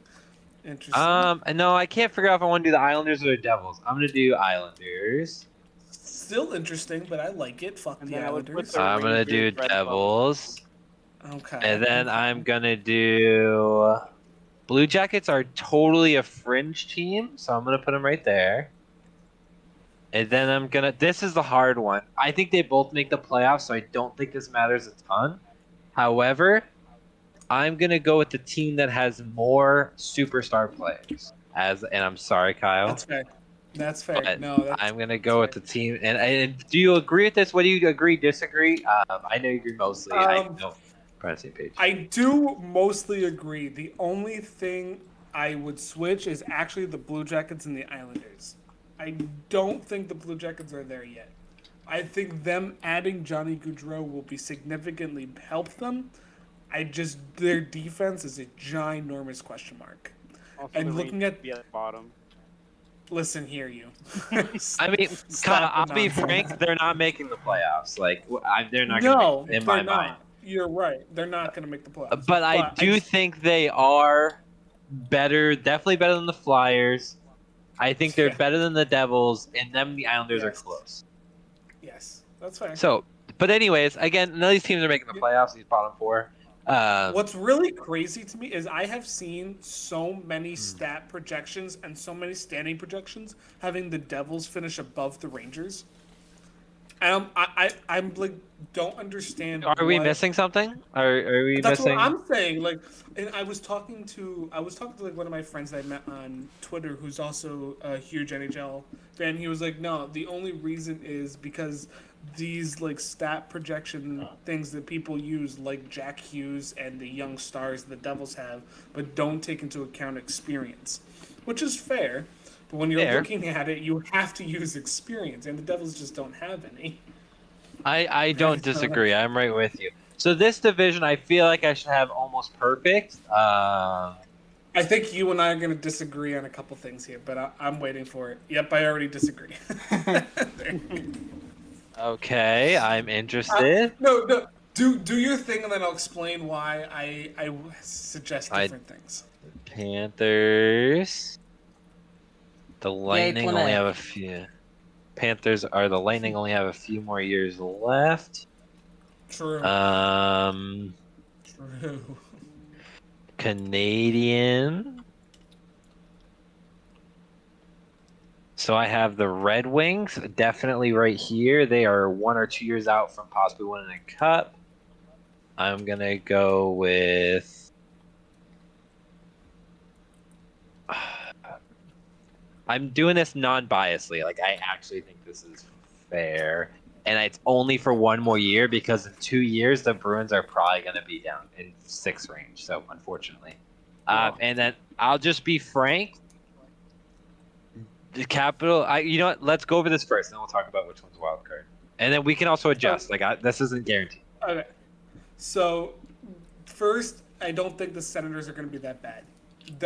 No, I can't figure out if I want to do the Islanders or the Devils. I'm gonna do Islanders. Still interesting, but I like it. Fuck And the then I would put Islanders. the- I'm gonna do Rangers, Red Devils, Okay. and then I'm gonna do Blue Jackets are totally a fringe team, so I'm gonna put them right there. And then this is the hard one. I think they both make the playoffs, so I don't think this matters a ton. However, I'm gonna go with the team that has more superstar players. And I'm sorry, Kyle. That's fair. That's fair. But No, that's I'm gonna go with the team. And do you agree with this? What do you agree? Disagree? I know you agree mostly. I don't. We're on the same page. I do mostly agree. The only thing I would switch is actually the Blue Jackets and the Islanders. I don't think the Blue Jackets are there yet. I think them adding Johnny Gaudreau will be significantly help them. Their defense is a ginormous question mark. Also, And the looking Rangers at- be at the bottom. Listen here, you. I mean, Stop I'll the be nonsense. frank. They're not making the playoffs. Like, they're not No, going to make, in my they're not. mind. You're right. They're not going to make the playoffs. But I do think they are better, definitely better than the Flyers. I think they're Yeah. better than the Devils, and them and the Islanders are Yes. close. Yes, that's fair. So, but anyways, again, none of these teams are making the playoffs. These bottom four. What's really crazy to me is I have seen so many stat projections and so many standing projections having the Devils finish above the Rangers. I'm like don't understand. Are we what- missing something? Are we That's missing? what I'm saying. Like, and I was talking to like one of my friends that I met on Twitter, who's also a huge NHL fan. He was like, "No, the only reason is because these like stat projection things that people use, like Jack Hughes and the young stars the Devils have, but don't take into account experience," which is fair. But when you're Fair. looking at it, you have to use experience, and the Devils just don't have any. I don't disagree. I'm right with you. So this division, I feel like I should have almost perfect. I think you and I are going to disagree on a couple things here, but I'm waiting for it. Yep, I already disagree. Okay, I'm interested. No. Do your thing, and then I'll explain why I suggest different things. Panthers. The Lightning Plymouth. only have a few. The Lightning only have a few more years left. True. Canadian. So I have the Red Wings, definitely right here. They are 1 or 2 years out from possibly winning a cup. I'm gonna go with. I'm doing this non-biasedly. Like, I actually think this is fair, and it's only for 1 more year because in 2 years the Bruins are probably gonna be down in 6 range. So unfortunately, and then I'll just be frank. The Capital. You know what? Let's go over this first, and then we'll talk about which one's wild card, and then we can also adjust. This isn't guaranteed. Okay. So, first, I don't think the Senators are going to be that bad.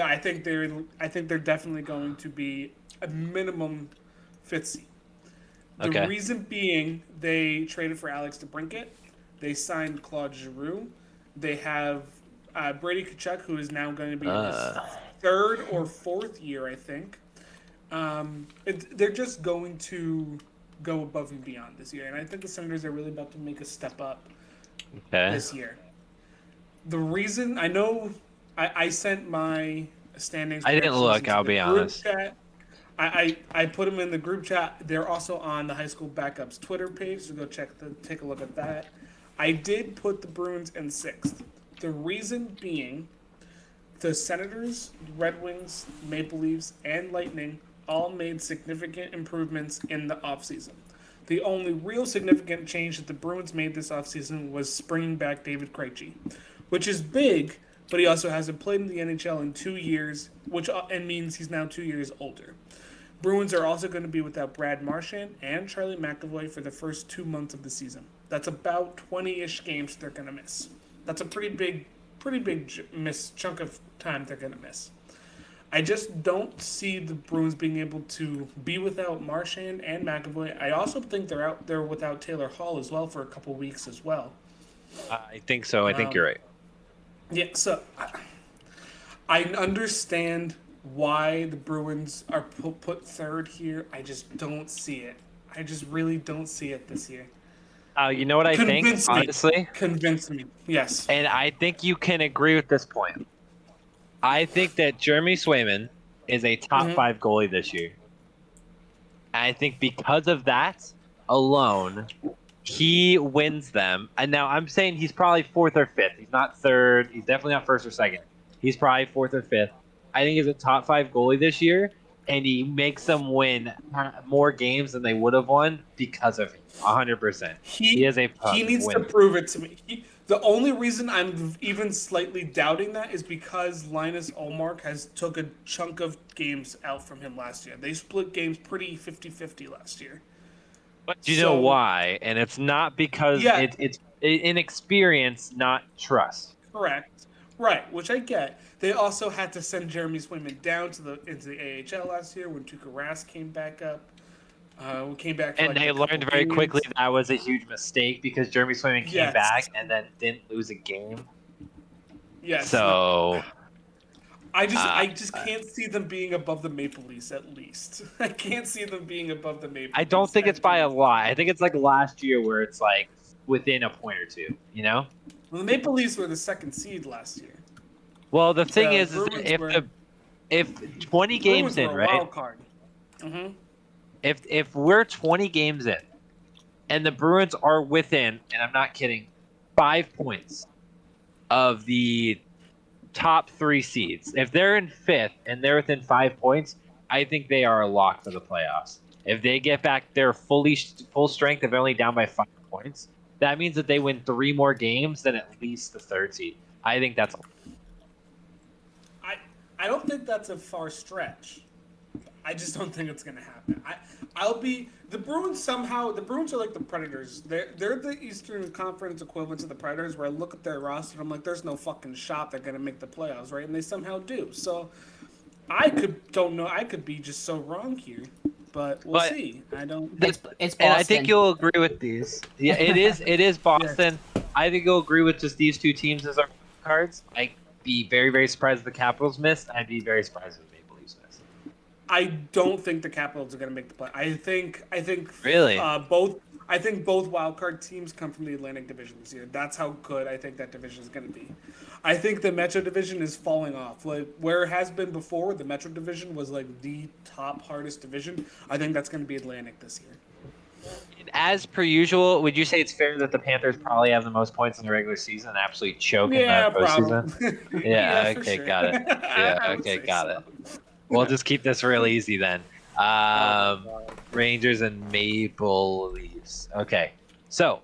I think they're definitely going to be a minimum 5th seed. The Okay. reason being, they traded for Alex DeBrincat. They signed Claude Giroux. They have Brady Tkachuk, who is now going to be in his 3rd or 4th year, I think. They're just going to go above and beyond this year, and I think the Senators are really about to make a step up Okay. this year. The reason I know I sent my standings. I didn't projections look, into I'll the be group honest. Chat. I put them in the group chat. They're also on the High School Backups Twitter page, so go take a look at that. I did put the Bruins in 6th. The reason being, the Senators, Red Wings, Maple Leafs, and Lightning all made significant improvements in the offseason. The only real significant change that the Bruins made this offseason was bringing back David Krejci, which is big, but he also hasn't played in the NHL in 2 years, which and means he's now 2 years older. Bruins are also going to be without Brad Marchand and Charlie McAvoy for the first 2 months of the season. That's about 20-ish games they're going to miss. That's a pretty big chunk of time they're going to miss. I just don't see the Bruins being able to be without Marchand and McAvoy. I also think they're out there without Taylor Hall as well for a couple weeks as well. I think so. I think you're right. Yeah, so I understand why the Bruins are put 3rd here. I just don't see it. I just really don't see it this year. You know what I think, Convince me. honestly? Convince me. Yes. And I think you can agree with this point. I think that Jeremy Swayman is a top 5 goalie this year. And I think because of that alone, he wins them. And now I'm saying he's probably 4th or 5th. He's not 3rd. He's definitely not 1st or 2nd. He's probably 4th or 5th. I think he's a top 5 goalie this year, and he makes them win more games than they would have won because of him. 100%. He is a He needs to winner. prove it to me. The only reason I'm even slightly doubting that is because Linus Olmark has took a chunk of games out from him last year. They split games pretty 50-50 last year. But do you know So- why? And it's not because Yeah. it's inexperience, not trust. Correct. Right, which I get. They also had to send Jeremy Swayman down into the AHL last year when Tuukka Rask came back up. Came back for And like they a couple learned very games. quickly that was a huge mistake because Jeremy Swayman came Yes. back and then didn't lose a game. Yes. So I just can't see them being above the Maple Leafs at least. I can't see them being above the Maple Leafs. I don't think it's by a lot. I think it's like last year where it's like within a point or two, you know? Well, the Maple Leafs were the second seed last year. Well, the thing is Bruins if were- if 20 games Bruins in, were a right? wild card. Mm-hmm. If we're 20 games in and the Bruins are within, and I'm not kidding, 5 points of the top 3 seeds. If they're in 5th and they're within 5 points, I think they are a lock for the playoffs. If they get back their full strength, if they're only down by 5 points, that means that they win 3 more games than at least the 3rd seed. I think that's I don't think that's a far stretch. I just don't think it's gonna happen. The Bruins somehow. The Bruins are like the Predators. They're the Eastern Conference equivalent to the Predators. Where I look at their roster, and I'm like, there's no fucking shot they're gonna make the playoffs, right? And they somehow do. So I could be just so wrong here, but we'll But- see. I don't. It's Boston. And I think you'll agree with these. Yeah, it is Boston. I think you'll agree with just these 2 teams as our cards. I'd be very, very surprised if the Capitals missed. I'd be very surprised if the Maple Leafs missed. I don't think the Capitals are going to make the play. I think Really? I think both wildcard teams come from the Atlantic Division this year. That's how good I think that division is going to be. I think the Metro Division is falling off. Like where it has been before, the Metro Division was like the top hardest division. I think that's going to be Atlantic this year. As per usual, would you say it's fair that the Panthers probably have the most points in the regular season and absolutely choke in the postseason? probably. Yeah, for okay, sure. got it. Yeah, I would okay, say got so. it. We'll just keep this real easy then. Rangers and Maple Leafs. Okay, so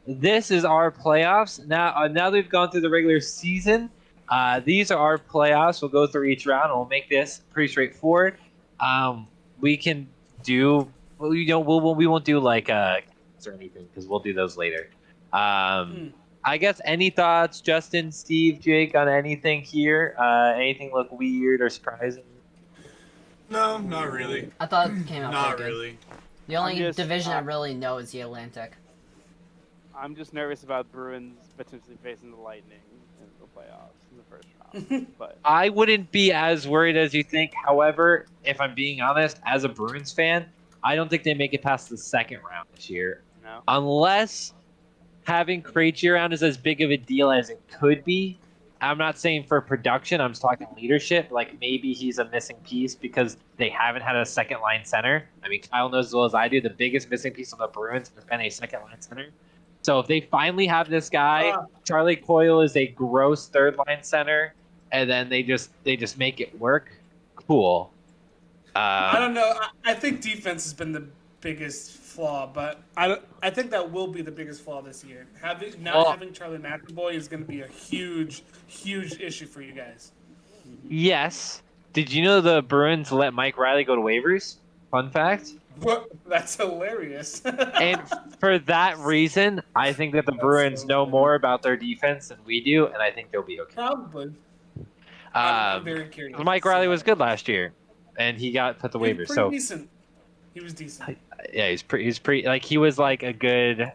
this is our playoffs. Now that we've gone through the regular season, these are our playoffs. We'll go through each round and we'll make this pretty straightforward. We can do, well, you know, we won't do like or anything because we'll do those later. I guess any thoughts, Justin, Steve, Jake, on anything here? Anything look weird or surprising? No, not really. I thought it came out Not pretty good. really. The only I'm just, division I really know is the Atlantic. I'm just nervous about Bruins potentially facing the Lightning in the playoffs in the first round. But I wouldn't be as worried as you think. However, if I'm being honest, as a Bruins fan, I don't think they make it past the second round this year. no. Unless having Krejci around is as big of a deal as it could be. I'm not saying for production, I'm just talking leadership. Like maybe he's a missing piece because they haven't had a second line center. I mean, Kyle knows as well as I do, the biggest missing piece of the Bruins has been a second line center. So if they finally have this guy, Charlie Coyle is a gross third line center, and then they just make it work. Cool. I don't know. I think defense has been the biggest flaw, but I think that will be the biggest flaw this year. Having Charlie McAvoy is going to be a huge issue for you guys. Yes. Did you know the Bruins let Mike Riley go to waivers? Fun fact. That's hilarious. And for that reason, I think that the Bruins so know funny. more about their defense than we do, and I think they'll be okay. Probably. I'm Um, very curious. Mike Riley was good last year, and he got put the He was waivers. pretty So decent. He was decent. yeah, he's pretty like he was like a good.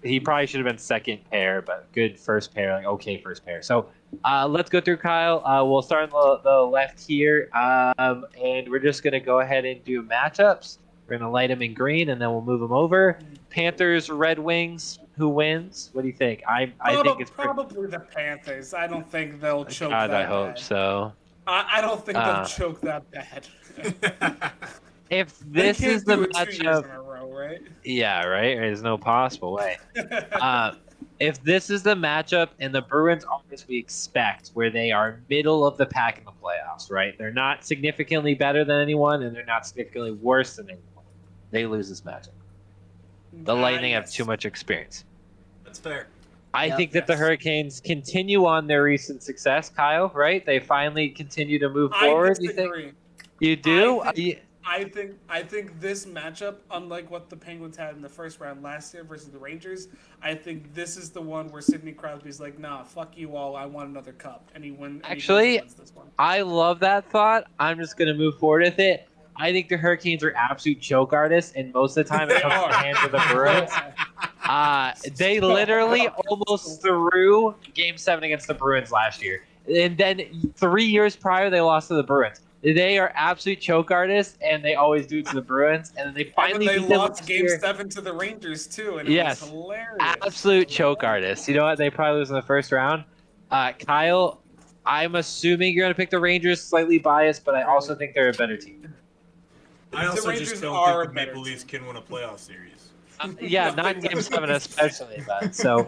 He probably should have been second pair, but good first pair, like okay first pair. So let's go through Kyle. We'll start on the left here, and we're just gonna go ahead and do matchups. We're gonna light them in green, and then we'll move them over. Panthers, Red Wings. Who wins? What do you think? I think it's probably the Panthers. I don't think they'll choke God, that I hope bad. so. I don't think they'll choke that bad. If They this can't is the do it 2 years in matchup, a row, right? yeah, right. There's no possible way. If this is the matchup and the Bruins are as we expect, where they are middle of the pack in the playoffs, right? They're not significantly better than anyone, and they're not significantly worse than anyone. They lose this matchup. The Lightning have Yes. too much experience. That's fair. I Yep. think that the Yes. Hurricanes continue on their recent success, Kyle. Right? They finally continue to move I forward. You think? disagree. You do? I think this matchup, unlike what the Penguins had in the first round last year versus the Rangers, I think this is the one where Sidney Crosby's like, nah, fuck you all, I want another cup, and he wins. Actually, wins this one. I love that thought. I'm just gonna move forward with it. I think the Hurricanes are absolute joke artists, and most of the time it They comes to the are. hands of the Bruins. They literally almost threw Game 7 against the Bruins last year. And then 3 years prior, they lost to the Bruins. They are absolute choke artists, and they always do it to the Bruins. And then they And finally then they beat them lost last Game year. 7 to the Rangers too, and it Yes. was hilarious. Absolute choke artists. You know what? They probably lose in the first round. Kyle, I'm assuming you're going to pick the Rangers, slightly biased, but I also think they're a better team. I also Rangers just don't are think the a better Maple Leafs team. can win a playoff series. Yeah, not in Game 7 especially, but so...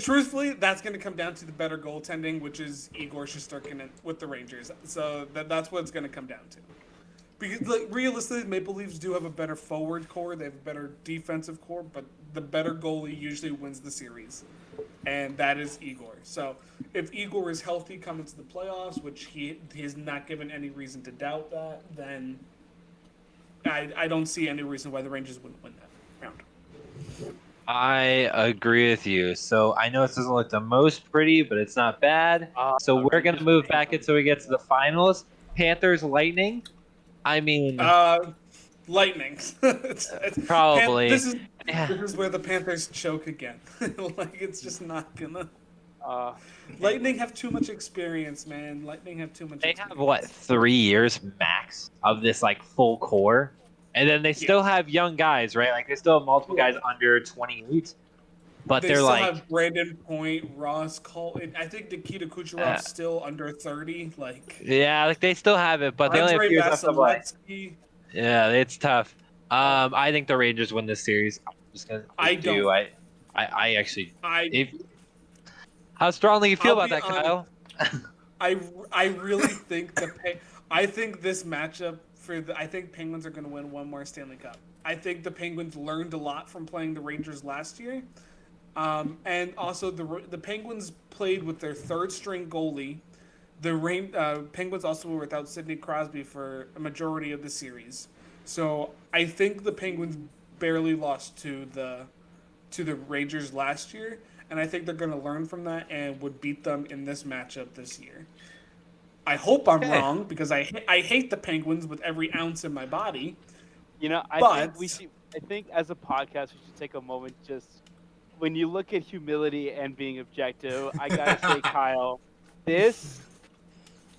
Truthfully, that's going to come down to the better goaltending, which is Igor Shesterkin with the Rangers. So that's what it's going to come down to. Because like, realistically, Maple Leafs do have a better forward core. They have a better defensive core, but the better goalie usually wins the series, and that is Igor. So if Igor is healthy coming to the playoffs, which he has not given any reason to doubt that, then I don't see any reason why the Rangers wouldn't win that round. I agree with you. So I know this doesn't look the most pretty, but it's not bad. So we're going to move back until we get to the finals. Panthers, Lightning. I mean, Lightning. It's probably. This is where the Panthers choke again. Like it's just not gonna. Lightning have too much experience, man. Lightning have too much. They experience. have, what, 3 years max of this, like, full core? And then they still have young guys, right? Like, they still have multiple guys under 28. But They they're still like... have Brandon Point, Ross Colton. I think Nikita Kucherov's still under 30. Like Yeah, like, they still have it, but they only have Andrei years left to play. Vasilevsky. Yeah, it's tough. I think the Rangers win this series. I'm just gonna don't. I actually. I How strongly you feel I'll about be that, Kyle? I really think I think this matchup I think Penguins are going to win one more Stanley Cup. I think the Penguins learned a lot from playing the Rangers last year, and also the Penguins played with their third string goalie. The Penguins also were without Sidney Crosby for a majority of the series, so I think the Penguins barely lost to the Rangers last year. And I think they're going to learn from that and would beat them in this matchup this year. I hope I'm wrong because I hate the Penguins with every ounce in my body. You know, I think as a podcast we should take a moment just when you look at humility and being objective. I gotta say, Kyle,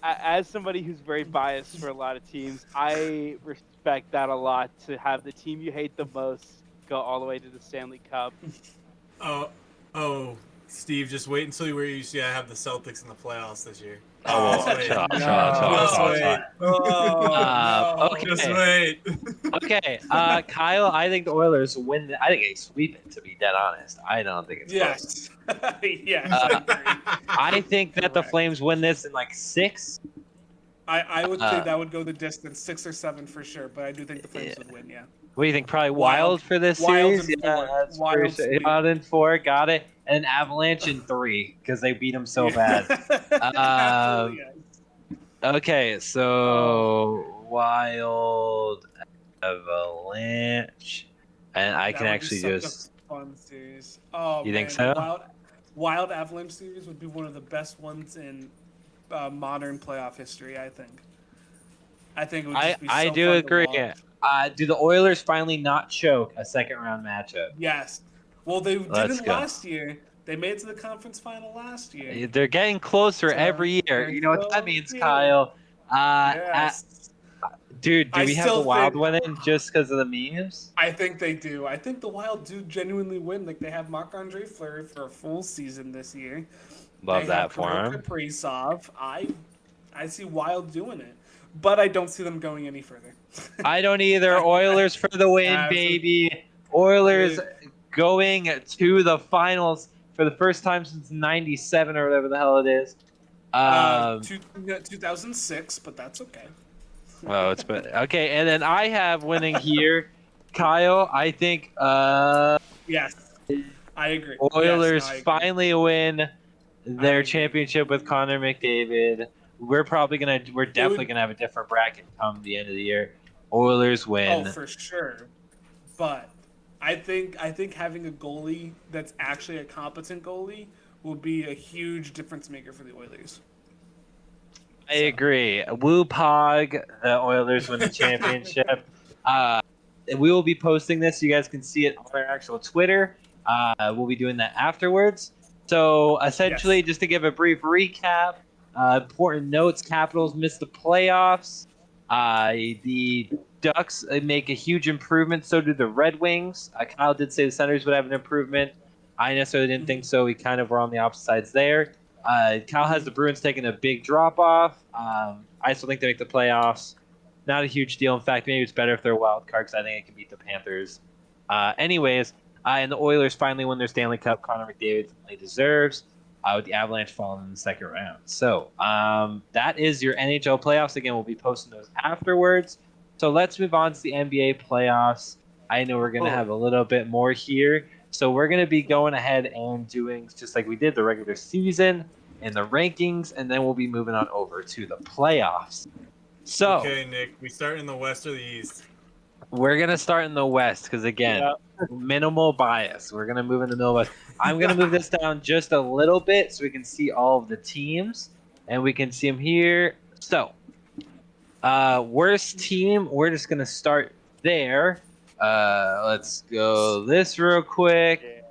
as somebody who's very biased for a lot of teams, I respect that a lot to have the team you hate the most go all the way to the Stanley Cup. Oh, Steve, just wait until you see I have the Celtics in the playoffs this year. Oh, Okay. Just wait. Okay, Kyle, I think the Oilers win. I think they sweep it. To be dead honest, I don't think it's close. Yes. Yes. I agree. I think that the Flames win this in like 6. I would think that would go the distance, 6 or 7 for sure. But I do think the Flames would win. Yeah. What do you think? Probably Wild. Wild for this Wild series. in 4. Yeah, that's Wild pretty sure. sweep. Wild in 4, got it. And Avalanche in 3 because they beat them so bad. Absolutely, yes. Okay, so Wild, Avalanche, and I That can would be actually such a just. fun series. Oh, You think man, so? Wild Avalanche series would be one of the best ones in modern playoff history. I think. It would just be so I do fun to agree. watch. Do the Oilers finally not choke a second round matchup? Yes. Well, they Let's didn't go. last year. They made it to the conference final last year. They're getting closer So, every year. You know what that so, means, yeah. Kyle? Yes. Dude, do I we have still the Wild think- winning just because of the memes? I think they do. I think the Wild do genuinely win. Like they have Marc-Andre Fleury for a full season this year. Love They that have for Kirill him. Kaprizov. I see Wild doing it, but I don't see them going any further. I don't either. Oilers for the win, Absolutely. baby. Oilers going to the finals for the first time since '97 or whatever the hell it is. 2006, but that's okay. Oh, it's been okay. And then I have winning here, Kyle. I think. Yes. I agree. Oilers Yes, no, I agree. finally win their agree. championship with Connor McDavid. We're definitely gonna have a different bracket come the end of the year. Oilers win. Oh, for sure. But I think having a goalie that's actually a competent goalie will be a huge difference maker for the Oilers. I agree. Woo Pog, the Oilers win the championship. We will be posting this. You guys can see it on our actual Twitter. We'll be doing that afterwards. So essentially, just to give a brief recap, important notes: Capitals missed the playoffs. The Ducks make a huge improvement. So do the Red Wings. Kyle did say the Senators would have an improvement. I necessarily didn't think so. We kind of were on the opposite sides there. Kyle has the Bruins taking a big drop off. I still think they make the playoffs. Not a huge deal. In fact, maybe it's better if they're a wild card because I think it can beat the Panthers. Anyways, and the Oilers finally win their Stanley Cup. Connor McDavid finally deserves. With the Avalanche falling in the second round. So that is your NHL playoffs. Again, we'll be posting those afterwards. So let's move on to the NBA playoffs. I know we're going to have a little bit more here. So we're going to be going ahead and doing just like we did the regular season and the rankings, and then we'll be moving on over to the playoffs. So Okay, Nick, we start in the West or the East? we're going to start in the West because, again, minimal bias. We're going to move in the middle West. I'm going to move this down just a little bit so we can see all of the teams, and we can see them here. So, worst team, we're just going to start there. Let's go this real quick.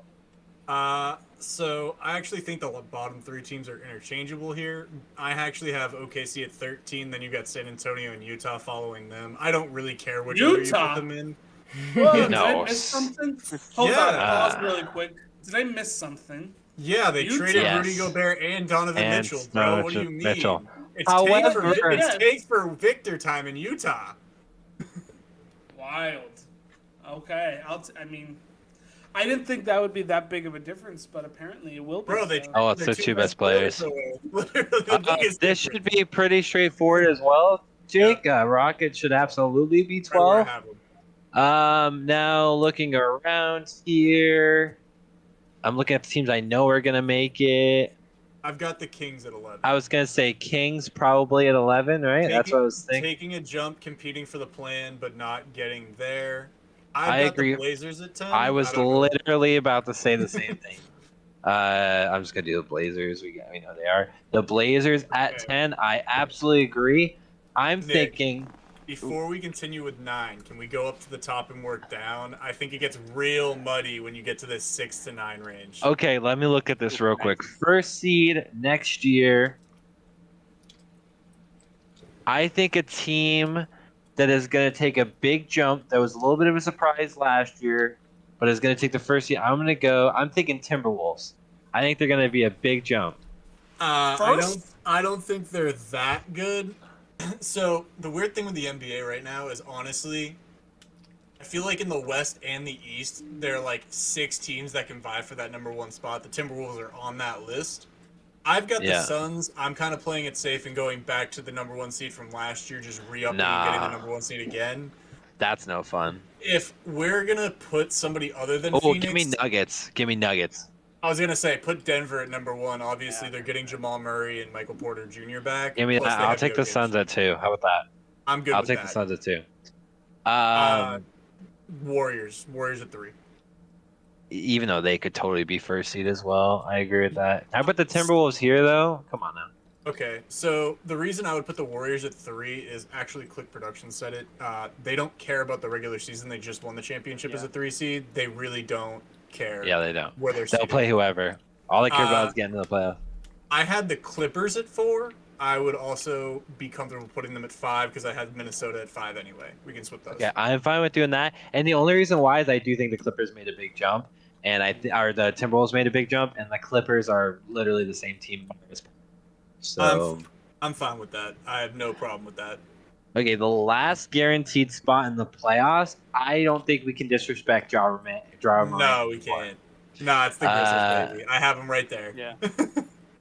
So I actually think the bottom three teams are interchangeable here. I actually have OKC at 13, then you got San Antonio and Utah following them. I don't really care which order you put them in. Whoa, did No. I miss something? Hold Yeah. on, pause really quick. Did I miss something? Yeah, they Utah. traded Yes. Rudy Gobert and Donovan And Mitchell, bro. What do you mean? Mitchell. It's However- takes for Victor time in Utah. Wild. Okay, I mean, I didn't think that would be that big of a difference, but apparently it will be. Bro, they so. Oh, it's the two best players. away. Literally the biggest This difference. should be pretty straightforward as well, Jake. Rockets should absolutely be Right where I 12. have them. Now looking around here, I'm looking at the teams I know are gonna make it. I've got the Kings at 11. I was gonna say Kings probably at 11, right? That's what I was thinking. Taking a jump, competing for the plan, but not getting there. I I've got agree. the Blazers at 10. I was don't know. literally about to say the same thing. I'm just gonna do the Blazers. We know they are the Blazers at Okay. 10. I absolutely agree. I'm Nick. thinking. Before we continue with 9, can we go up to the top and work down? I think it gets real muddy when you get to this 6 to 9 range. Okay, let me look at this real quick. First seed next year. I think a team that is going to take a big jump, that was a little bit of a surprise last year, but is going to take the first seed. I'm thinking Timberwolves. I think they're going to be a big jump. First? I don't think they're that good. So the weird thing with the NBA right now is honestly, I feel like in the West and the East, there are like 6 teams that can vie for that number 1 spot. The Timberwolves are on that list. I've got Yeah. the Suns. I'm kind of playing it safe and going back to the number 1 seed from last year, just re-upping and getting the Nah. number 1 seed again. That's no fun. If we're gonna put somebody other than Oh, Phoenix, give me Nuggets. Give me Nuggets. I was gonna say put Denver at number 1. Obviously, they're getting Jamal Murray and Michael Porter Jr. back. Give me plus that. they I'll have take the Jokic. Suns at 2. How about that? I'm good. I'll with take that. the Suns at 2. Warriors at 3. Even though they could totally be first seed as well. I agree with that. How about the Timberwolves here, though? Come on now. Okay, so the reason I would put the Warriors at 3 is actually Click Production said it. They don't care about the regular season. They just won the championship as a 3 seed. They really don't care Yeah, they don't. where they're They'll seated. play whoever. All they care about is getting to the playoffs. I had the Clippers at 4. I would also be comfortable putting them at 5 because I had Minnesota at 5 anyway. We can split those. Yeah, I'm fine with doing that. And the only reason why is I do think the Clippers made a big jump, and or the Timberwolves made a big jump, and the Clippers are literally the same team. So I'm fine with that. I have no problem with that. okay, the last guaranteed spot in the playoffs. I don't think we can disrespect Ja Morant. No, we can't. No, it's the Grizzlies, baby. I have them right there. Yeah.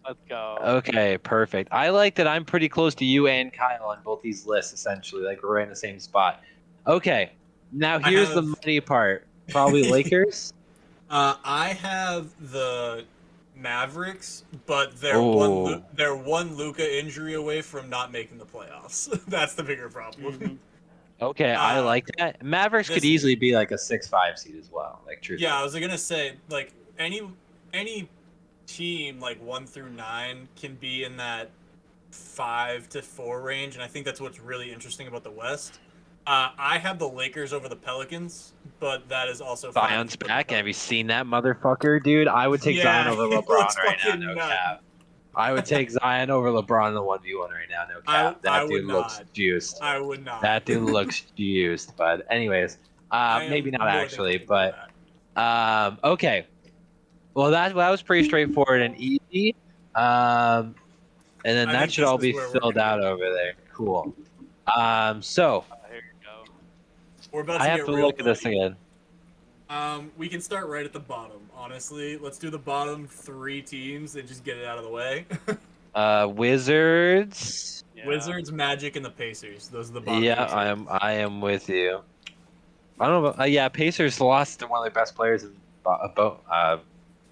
Let's go. Okay, perfect. I like that I'm pretty close to you and Kyle on both these lists, essentially. Like, we're in the same spot. Okay, now I here's the have- muddy part. Probably Lakers. I have the Mavericks, but they're Ooh. one Luka injury away from not making the playoffs. That's the bigger problem. Mhm. Okay, I Uh, like that. Mavericks could this- easily be like a 6-5 seed as well. Like, truthfully. Yeah, I was gonna say like any team like 1 through 9 can be in that 5 to 4 range, and I think that's what's really interesting about the West. I have the Lakers over the Pelicans, but that is also fine. Zion's back. Have you seen that motherfucker, dude? I would take Zion over he LeBron looks right now. fucking No nuts. cap. I would take Zion over LeBron in the 1v1 right now. No cap. I That would dude looks not. juiced. I would not. That dude looks juiced. But anyways, I am maybe not more than actually. comfortable with But that. okay. Well, that was pretty straightforward and easy. And then I that think should this all is be where we're filled gonna out go. over there. Cool. So Here you go. We're about I to have get to real look at this nutty. again. We can start right at the bottom. Honestly, let's do the bottom 3 teams and just get it out of the way. Wizards. Yeah. Wizards, Magic, and the Pacers. Those are the bottom. Yeah, 3 teams. I am with you. I don't know. Yeah, Pacers lost to one of their best players in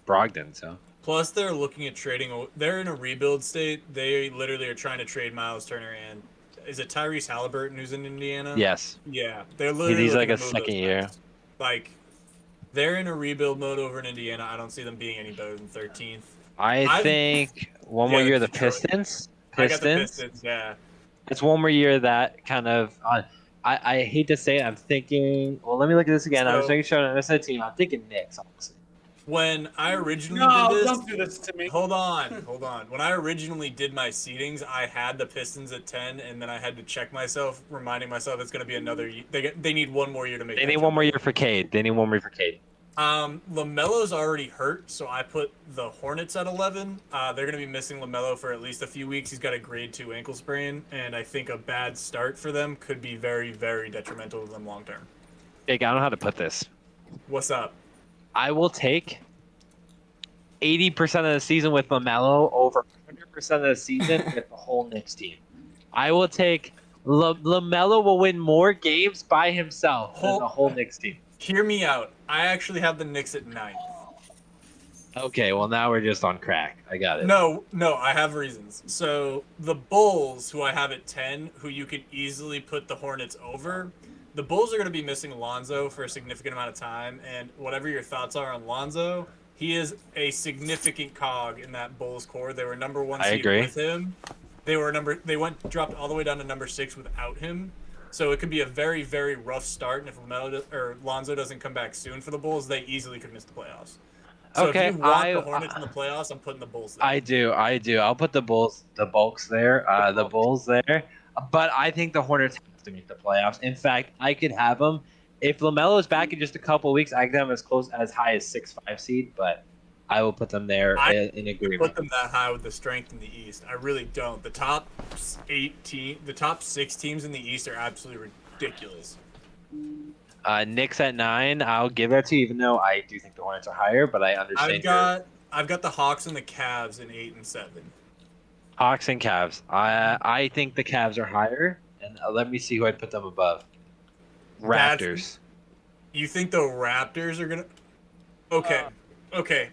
Brogdon. So Plus, they're looking at trading. They're in a rebuild state. They literally are trying to trade Miles Turner and is it Tyrese Halliburton who's in Indiana? yes, Yeah, they're literally. he's like looking a to move second those year. guys. Like, they're in a rebuild mode over in Indiana. I don't see them being any better than 13th. I think one more Yeah, year the Detroit. Pistons. I got the Pistons. Yeah. It's one more year that kind of. I hate to say it. I'm thinking. Well, let me look at this again. I'm just So- making sure I'm a team. I'm thinking Knicks, honestly. When I originally No, did this, don't do this to me. hold on. When I originally did my seedings, I had the Pistons at 10, and then I had to check myself, reminding myself it's going to be another. They need one more year to make. They that need jump. one more year for Cade. LaMelo's already hurt, so I put the Hornets at 11. They're going to be missing LaMelo for at least a few weeks. He's got a grade 2 ankle sprain, and I think a bad start for them could be very, very detrimental to them long term. Jake, I don't know how to put this. What's up? I will take 80% of the season with LaMelo over 100% of the season with the whole Knicks team. I will take LaMelo will win more games by himself than the whole Knicks team. Hear me out. I actually have the Knicks at 9. Okay, well now we're just on crack. I got it. No, I have reasons. So the Bulls, who I have at 10, who you could easily put the Hornets over, the Bulls are going to be missing Lonzo for a significant amount of time, and whatever your thoughts are on Lonzo, he is a significant cog in that Bulls core. They were number 1 I seed agree. with him. They dropped all the way down to number 6 without him. So it could be a very, very rough start, and if Lonzo doesn't come back soon for the Bulls, they easily could miss the playoffs. So Okay, if you want the Hornets in the playoffs, I'm putting the Bulls there. I do. I'll put the Bulls there, the Bulls there. But I think the Hornets have to make the playoffs. In fact, I could have them. If LaMelo is back in just a couple of weeks, I could have them as high as 6-5 seed, but I will put them there in agreement. Put them that high with the strength in the East. I really don't. The top 6 teams in the East are absolutely ridiculous. Knicks at 9, I'll give that to you, even though I do think the Hornets are higher, but I understand I've got the Hawks and the Cavs in 8 and 7. Hawks and Cavs. I think the Cavs are higher, and let me see who I'd put them above. Raptors. You think the Raptors are gonna? Okay.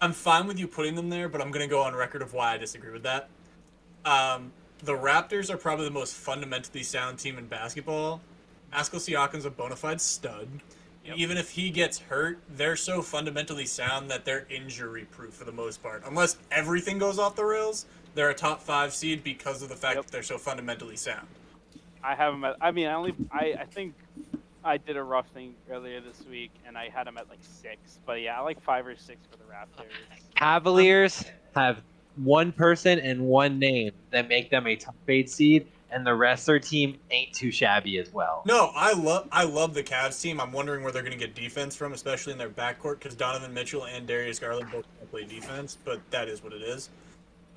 I'm fine with you putting them there, but I'm gonna go on record of why I disagree with that. The Raptors are probably the most fundamentally sound team in basketball. Pascal Siakam's a bona fide stud. Yep. Even if he gets hurt, they're so fundamentally sound that they're injury-proof for the most part. Unless everything goes off the rails, they're a top 5 seed because of the fact that they're so fundamentally sound. I have them at. I mean, I think I did a rough thing earlier this week, and I had them at like 6. But yeah, I like 5 or 6 for the Raptors. Cavaliers have one person and one name that make them a top 8 seed, and the rest of their team ain't too shabby as well. No, I love the Cavs team. I'm wondering where they're going to get defense from, especially in their backcourt, because Donovan Mitchell and Darius Garland both can play defense, but that is what it is.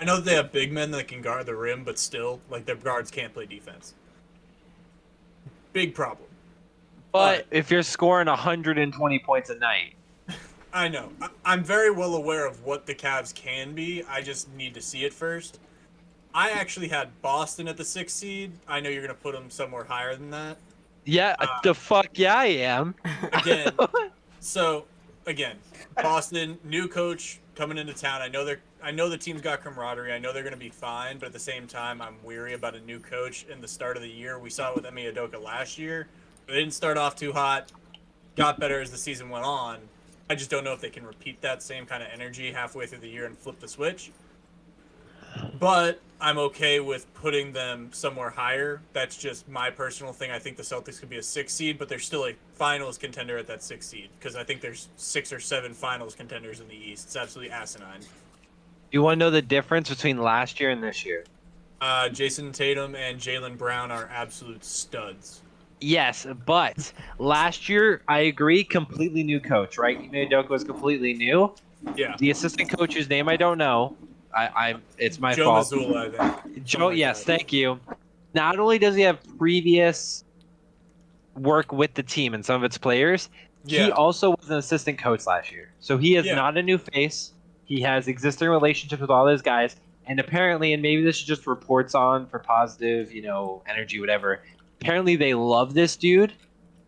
I know that they have big men that can guard the rim, but still, like, their guards can't play defense. Big problem. But if you're scoring 120 points a night, I know. I'm very well aware of what the Cavs can be. I just need to see it first. I actually had Boston at the 6th seed. I know you're going to put them somewhere higher than that. yeah, the fuck yeah, I am. Again, so again, Boston, new coach coming into town. I know the team's got camaraderie. I know they're going to be fine, but at the same time, I'm weary about a new coach in the start of the year. We saw it with Emi Udoka last year. They didn't start off too hot, got better as the season went on. I just don't know if they can repeat that same kind of energy halfway through the year and flip the switch. But I'm okay with putting them somewhere higher. That's just my personal thing. I think the Celtics could be a 6 seed, but they're still a finals contender at that 6 seed because I think there's 6 or 7 finals contenders in the East. It's absolutely asinine. You want to know the difference between last year and this year? Jason Tatum and Jaylen Brown are absolute studs. Yes, but last year, I agree, completely new coach, right? Ime Udoka was completely new. Yeah. The assistant coach's name I don't know. It's my Joe fault. Mazzulla, I think. Joe, like yes, that. thank you. Not only does he have previous work with the team and some of its players, he Yeah. also was an assistant coach last year. So he is Yeah. not a new face. He has existing relationships with all those guys. And apparently, and maybe this is just reports on for positive, energy, whatever. Apparently, they love this dude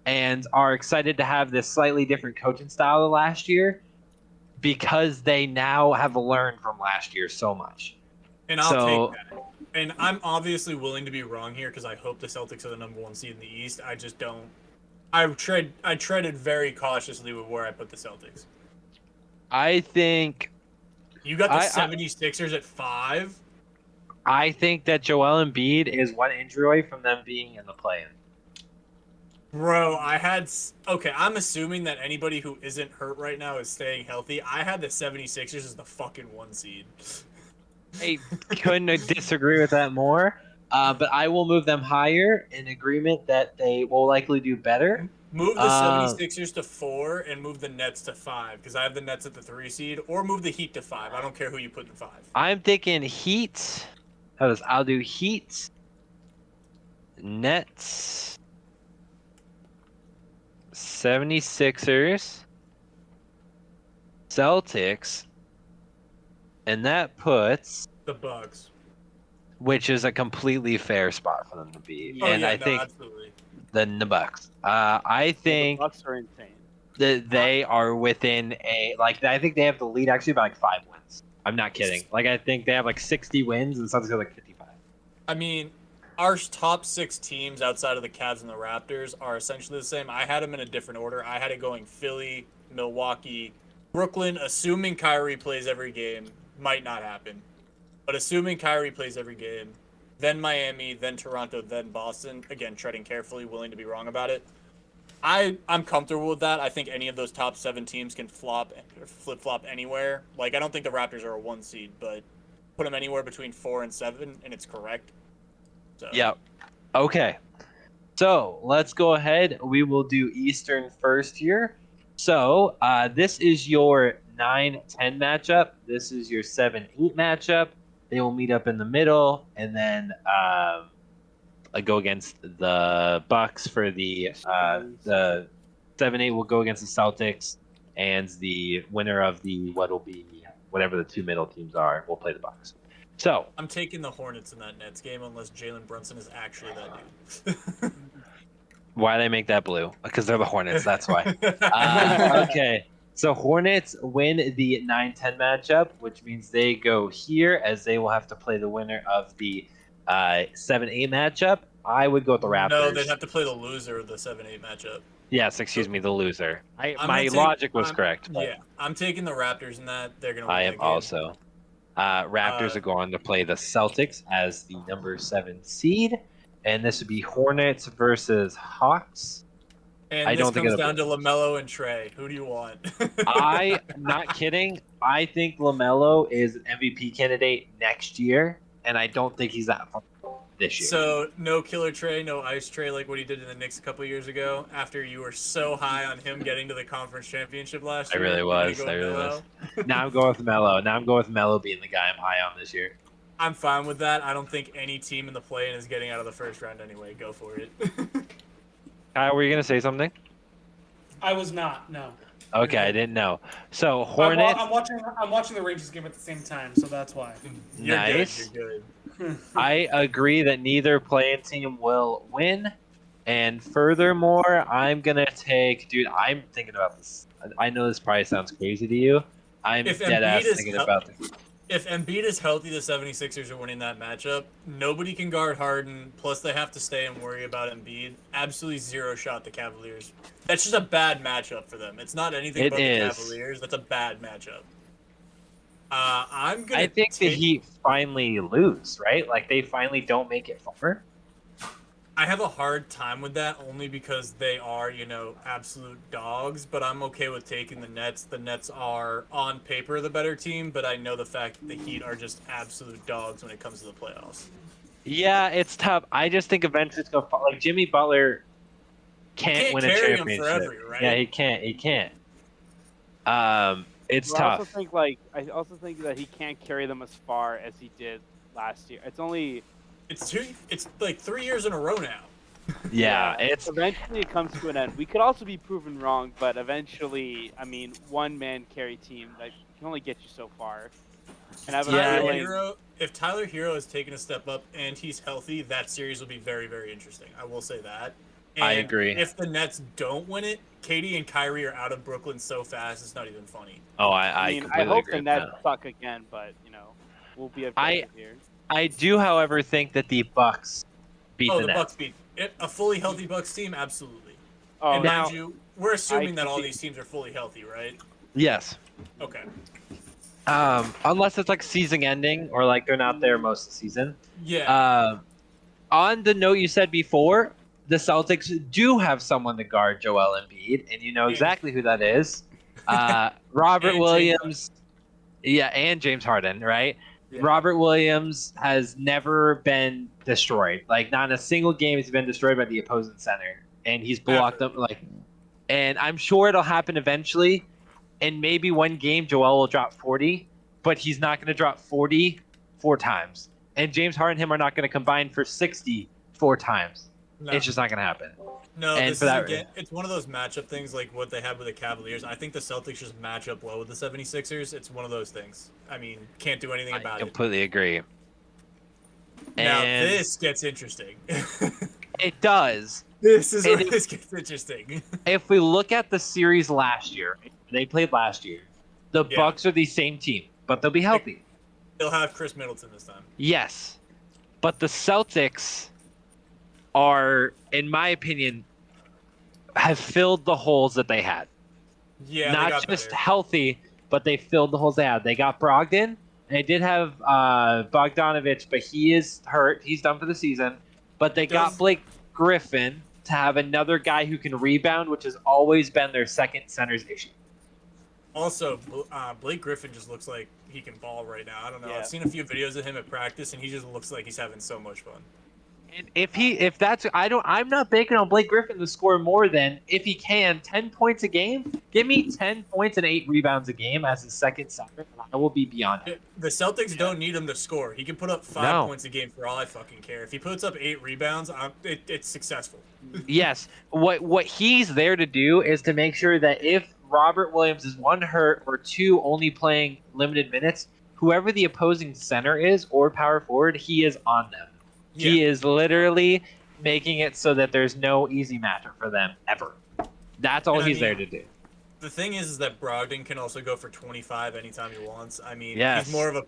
and are excited to have this slightly different coaching style than last year because they now have learned from last year so much. And I'll So- take that. And I'm obviously willing to be wrong here because I hope the Celtics are the number 1 seed in the East. I just don't. I treaded very cautiously with where I put the Celtics. I think You got the I- 76ers at 5. that Joel Embiid is one injury away from them being in the play-in. Bro, okay, I'm assuming that anybody who isn't hurt right now is staying healthy. I had the 76ers as the fucking 1 seed. I couldn't disagree with that more. But I will move them higher in agreement that they will likely do better. Move the Uh, 76ers to 4 and move the Nets to 5 because I have the Nets at the 3 seed, or move the Heat to 5. I don't care who you put in 5. I'm thinking Heat. I'll do Heat, Nets, 76ers, Celtics, and that puts, The Bucks. which is a completely fair spot for them to be. Oh, and yeah, I no, think absolutely. then the Bucks. I think The Bucks are insane. that they are within I think they have the lead actually by 5 wins. I'm not kidding. I think they have 60 wins and the Celtics have 55. I mean, our top 6 teams outside of the Cavs and the Raptors are essentially the same. I had them in a different order. I had it going Philly, Milwaukee, Brooklyn, assuming Kyrie plays every game. Might not happen. But assuming Kyrie plays every game, then Miami, then Toronto, then Boston. Again, treading carefully, willing to be wrong about it. I'm comfortable with that. I think any of those top 7 teams can flip-flop anywhere. I don't think the Raptors are a 1 seed, but put them anywhere between 4 and 7, and it's correct. So. Yep. Okay. So let's go ahead. We will do Eastern first here. So this is your 9-10 matchup. This is your 7-8 matchup. They will meet up in the middle, and then I go against the Bucks for the 7-8 will go against the Celtics, and the winner of the whatever the 2 middle teams are will play the Bucks. So I'm taking the Hornets in that Nets game unless Jalen Brunson is actually that dude. why they make that blue? Because they're the Hornets. That's why. Okay. So Hornets win the 9-10 matchup, which means they go here as they will have to play the winner of the 7-8 matchup. I would go with the Raptors. No, they'd have to play the loser of the 7-8 matchup. Yes, excuse me, the loser. I'm My gonna logic was correct. But Yeah, I'm taking the Raptors in that. They're going to win I that am game. also. Raptors are going to play the Celtics as the number 7 seed, and this would be Hornets versus Hawks. And I this don't think comes it'll down to LaMelo and Trey. Who do you want? Not kidding. I think LaMelo is an MVP candidate next year, and I don't think he's that far this year. So, no Killer Trey, no Ice Trey like what he did in the Knicks a couple years ago after you were so high on him getting to the conference championship last I year. really You're gonna was. go I really Melo? was. Now I'm going with Melo. Now I'm going with Melo being the guy I'm high on this year. I'm fine with that. I don't think any team in the play-in is getting out of the first round anyway. Go for it. Kyle, were you gonna say something? I was not. No. Okay, I didn't know. So I'm, Hornets. I'm watching the Rangers game at the same time, so that's why. You're Nice. good. You're good. I agree that neither playing team will win. And furthermore, I'm gonna take, dude. I'm thinking about this I know this probably sounds crazy to you. I'm If dead Embiid ass is thinking hel- about this. If Embiid is healthy, the 76ers are winning that matchup. Nobody can guard Harden, plus they have to stay and worry about Embiid. Absolutely zero shot the Cavaliers. That's just a bad matchup for them. It's not anything It about is. the Cavaliers. That's a bad matchup. I'm going I to think the Heat finally lose, right? Like they finally don't make it far. I have a hard time with that only because they are, absolute dogs, but I'm okay with taking the Nets. The Nets are, on paper, the better team, but I know the fact that the Heat are just absolute dogs when it comes to the playoffs. Yeah, it's tough. I just think eventually it's gonna fall. Like Jimmy Butler can't win a carry him championship. forever, right? Yeah, he can't. He can't. It's But I also tough. think that he can't carry them as far as he did last year. It's like 3 years in a row now. Yeah, it's eventually it comes to an end. We could also be proven wrong, but eventually, I mean, one man carry team that can only get you so far. And I have a feeling If Tyler Hero has taken a step up and he's healthy, that series will be very, very interesting. I will say that. And I agree. If the Nets don't win it, Katie and Kyrie are out of Brooklyn so fast it's not even funny. Oh, I completely hope agree the with Nets that. suck again, but we'll be objective here. I do, however, think that the Bucks beat the The Nets. Bucks beat a fully healthy Bucks team, absolutely. Oh, And now- mind you, we're assuming that all think- these teams are fully healthy, right? Yes. Okay. Unless it's like season ending or like they're not there most of the season. Yeah. On the note you said before, the Celtics do have someone to guard Joel Embiid, and you know exactly who that is. Robert And Williams. Yeah, and James Harden, right? Yeah. Robert Williams has never been destroyed. Like, not in a single game has he been destroyed by the opposing center. And he's blocked Ever. them. And I'm sure it'll happen eventually. And maybe one game Joel will drop 40, but he's not going to drop 40 4 times. And James Harden and him are not going to combine for 60 4 times. No. It's just not going to happen. No, And this for is that- again, it's one of those matchup things like what they had with the Cavaliers. I think the Celtics just match up well with the 76ers. It's one of those things. I mean, can't do anything I about it. completely agree. Now And this gets interesting. it does. This is And where if- this gets interesting. If we look at the series last year, they played last year. The Yeah. Bucks are the same team, but they'll be healthy. They'll have Chris Middleton this time. Yes. But the Celtics are, in my opinion, have filled the holes that they had. Yeah, they Not got just better. healthy, but they filled the holes they had. They got Brogdon, and they did have Bogdanovich, but he is hurt. He's done for the season. But they got Does- Blake Griffin to have another guy who can rebound, which has always been their second center's issue. Also, Blake Griffin just looks like he can ball right now. I don't know. Yeah. I've seen a few videos of him at practice, and he just looks like he's having so much fun. And I'm not banking on Blake Griffin to score more than, if he can, 10 points a game. Give me 10 points and 8 rebounds a game as his second center. I will be beyond it. The Celtics don't need him to score. He can put up 5 No. points a game for all I fucking care. If he puts up 8 rebounds, it's successful. Yes, what he's there to do is to make sure that if Robert Williams is 1 hurt or 2 only playing limited minutes, whoever the opposing center is or power forward, he is on them. He is literally making it so that there's no easy matchup for them ever. That's all And I he's mean, there to do. The thing is that Brogdon can also go for 25 anytime he wants. I mean, Yes.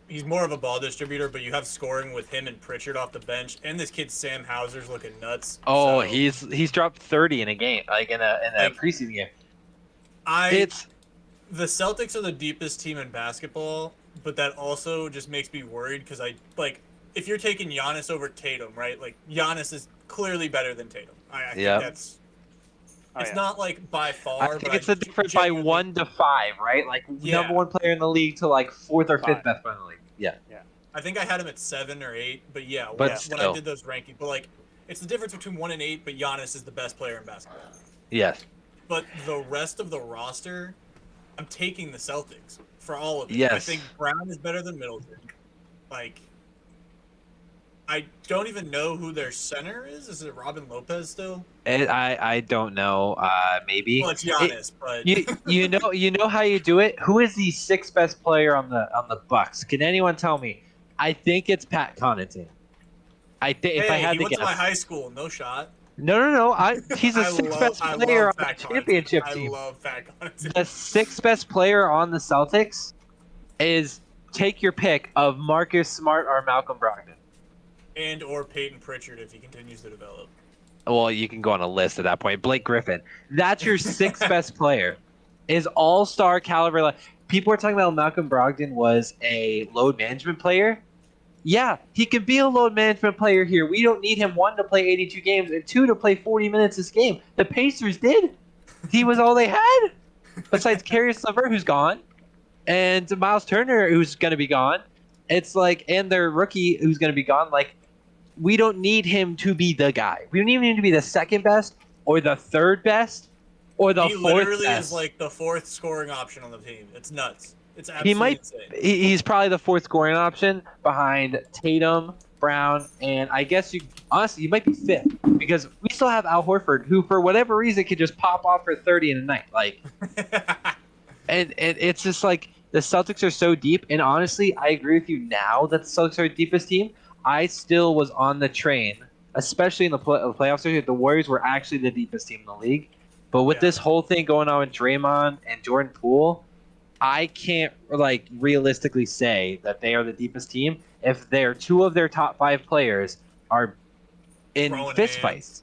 he's more of a ball distributor, but you have scoring with him and Pritchard off the bench, and this kid Sam Hauser's looking nuts. Oh, so he's dropped 30 in a game, like in a Like, preseason game. the Celtics are the deepest team in basketball, but that also just makes me worried because if you're taking Giannis over Tatum, right? Like Giannis is clearly better than Tatum. I think Yep. that's. Oh, It's yeah. not like by far. I but think it's the difference by genuinely- 1 to 5, right? Like Yeah. number 1 player in the league to like 4th or 5th 5. best player in the league. Yeah. I think I had him at 7 or 8, but yeah, But when I still. did those rankings, but like it's the difference between 1 and 8. But Giannis is the best player in basketball. Yes. But the rest of the roster, I'm taking the Celtics for all of it. I Yes. think Brown is better than Middleton. Like, I don't even know who their center is. Is it Robin Lopez still? I don't know. Maybe. Well, it's Giannis, but You know how you do it. Who is the 6th best player on the Bucks? Can anyone tell me? I think it's Pat Connaughton. If I hey, had he to went to my guess. high school. No shot. No. He's the I sixth love- best I player love on the Pat Connaughton. championship I team. love Pat Connaughton. The sixth best player on the Celtics is, take your pick of Marcus Smart or Malcolm Brogdon. And or Peyton Pritchard if he continues to develop. Well, you can go on a list at that point. Blake Griffin. That's your sixth best player. Is all-star caliber. People are talking about Malcolm Brogdon was a load management player. Yeah, he could be a load management player here. We don't need him, 1, to play 82 games, and 2, to play 40 minutes this game. The Pacers did. He was all they had. Besides Caris LeVert, who's gone, and Miles Turner, who's going to be gone. It's like, and their rookie, who's going to be gone. Like, we don't need him to be the guy. We don't even need him to be the second best, or the third best, or the He fourth literally best. is like the fourth scoring option on the team. It's nuts. It's He absolutely might. insane. He's probably the fourth scoring option behind Tatum, Brown, and I guess you might be fifth, because we still have Al Horford, who for whatever reason could just pop off for 30 in a night. Like, and it's just like the Celtics are so deep. And honestly, I agree with you now that the Celtics are the deepest team. I still was on the train, especially in the playoffs. The Warriors were actually the deepest team in the league. But with Yeah. this whole thing going on with Draymond and Jordan Poole, I can't realistically say that they are the deepest team if two of their top 5 players are in Throwing fistfights.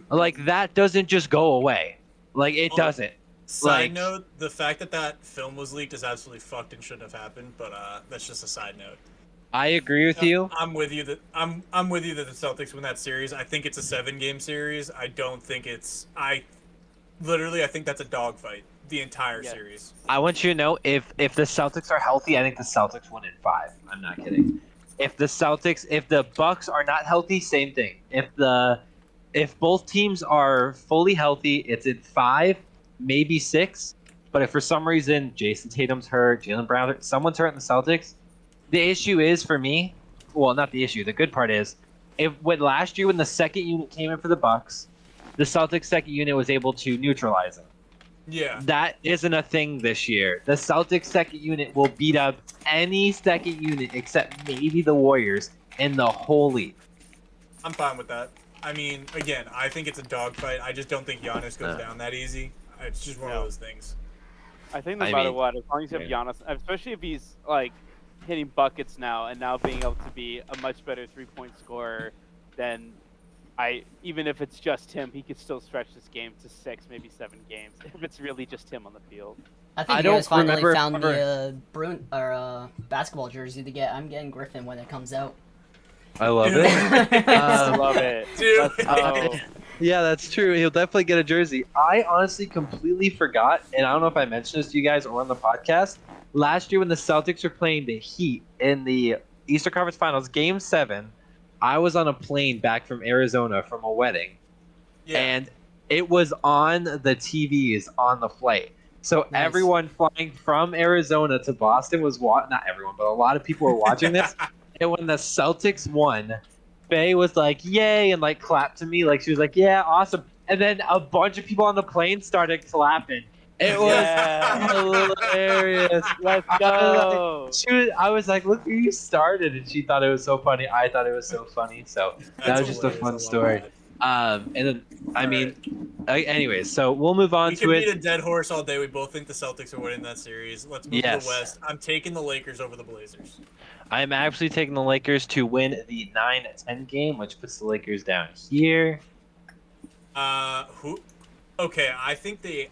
Like, that doesn't just go away. Like, it Oh. doesn't. Side note: the fact that film was leaked is absolutely fucked and shouldn't have happened. But that's just a side note. I agree with you. I'm with you that I'm with you that the Celtics win that series. I think it's a 7-game series. I don't think it's. I think that's a dogfight the entire Yes. series. I want you to know, if the Celtics are healthy, I think the Celtics win in 5. I'm not kidding. If the Bucks are not healthy, same thing. If both teams are fully healthy, it's in 5, maybe 6. But if for some reason Jason Tatum's hurt, Jaylen Brown, someone's hurt in the Celtics, the issue is for me, well, not the issue. The good part is, last year when the second unit came in for the Bucks, the Celtics second unit was able to neutralize them. Yeah. That isn't a thing this year. The Celtics second unit will beat up any second unit except maybe the Warriors in the whole league. I'm fine with that. I mean, again, I think it's a dogfight. I just don't think Giannis goes down that easy. It's just one of those things. I think no I matter mean, what, as long as you have Giannis, especially if he's like hitting buckets now and now being able to be a much better 3-point scorer, then even if it's just him, he could still stretch this game to 6, maybe 7 games if it's really just him on the field. I think I you don't guys finally remember found ever- the basketball jersey to get. I'm getting Griffin when it comes out. I love it. I love it. Dude. Let's go. Yeah, that's true. He'll definitely get a jersey. I honestly completely forgot, and I don't know if I mentioned this to you guys or on the podcast. Last year when the Celtics were playing the Heat in the Eastern Conference Finals, Game 7, I was on a plane back from Arizona from a wedding, Yeah. and it was on the TVs on the flight. So Nice. everyone flying from Arizona to Boston was not everyone, but a lot of people were watching this. And when the Celtics won, Faye was like, "Yay!" and like clapped to me, like she was like, "Yeah, awesome!" And then a bunch of people on the plane started clapping. It was Yeah. hilarious. Let's go. I was like, "Look who you started," and she thought it was so funny. I thought it was so funny. So that That's was just a hilarious. I fun love story. that. And then, I mean, anyways, so we'll move on We to can it. beat a dead horse all day. We both think the Celtics are winning that series. Let's move to Yes. the West. I'm taking the Lakers over the Blazers. I'm actually taking the Lakers to win the 9-10 game, which puts the Lakers down here. Who? Okay, I think the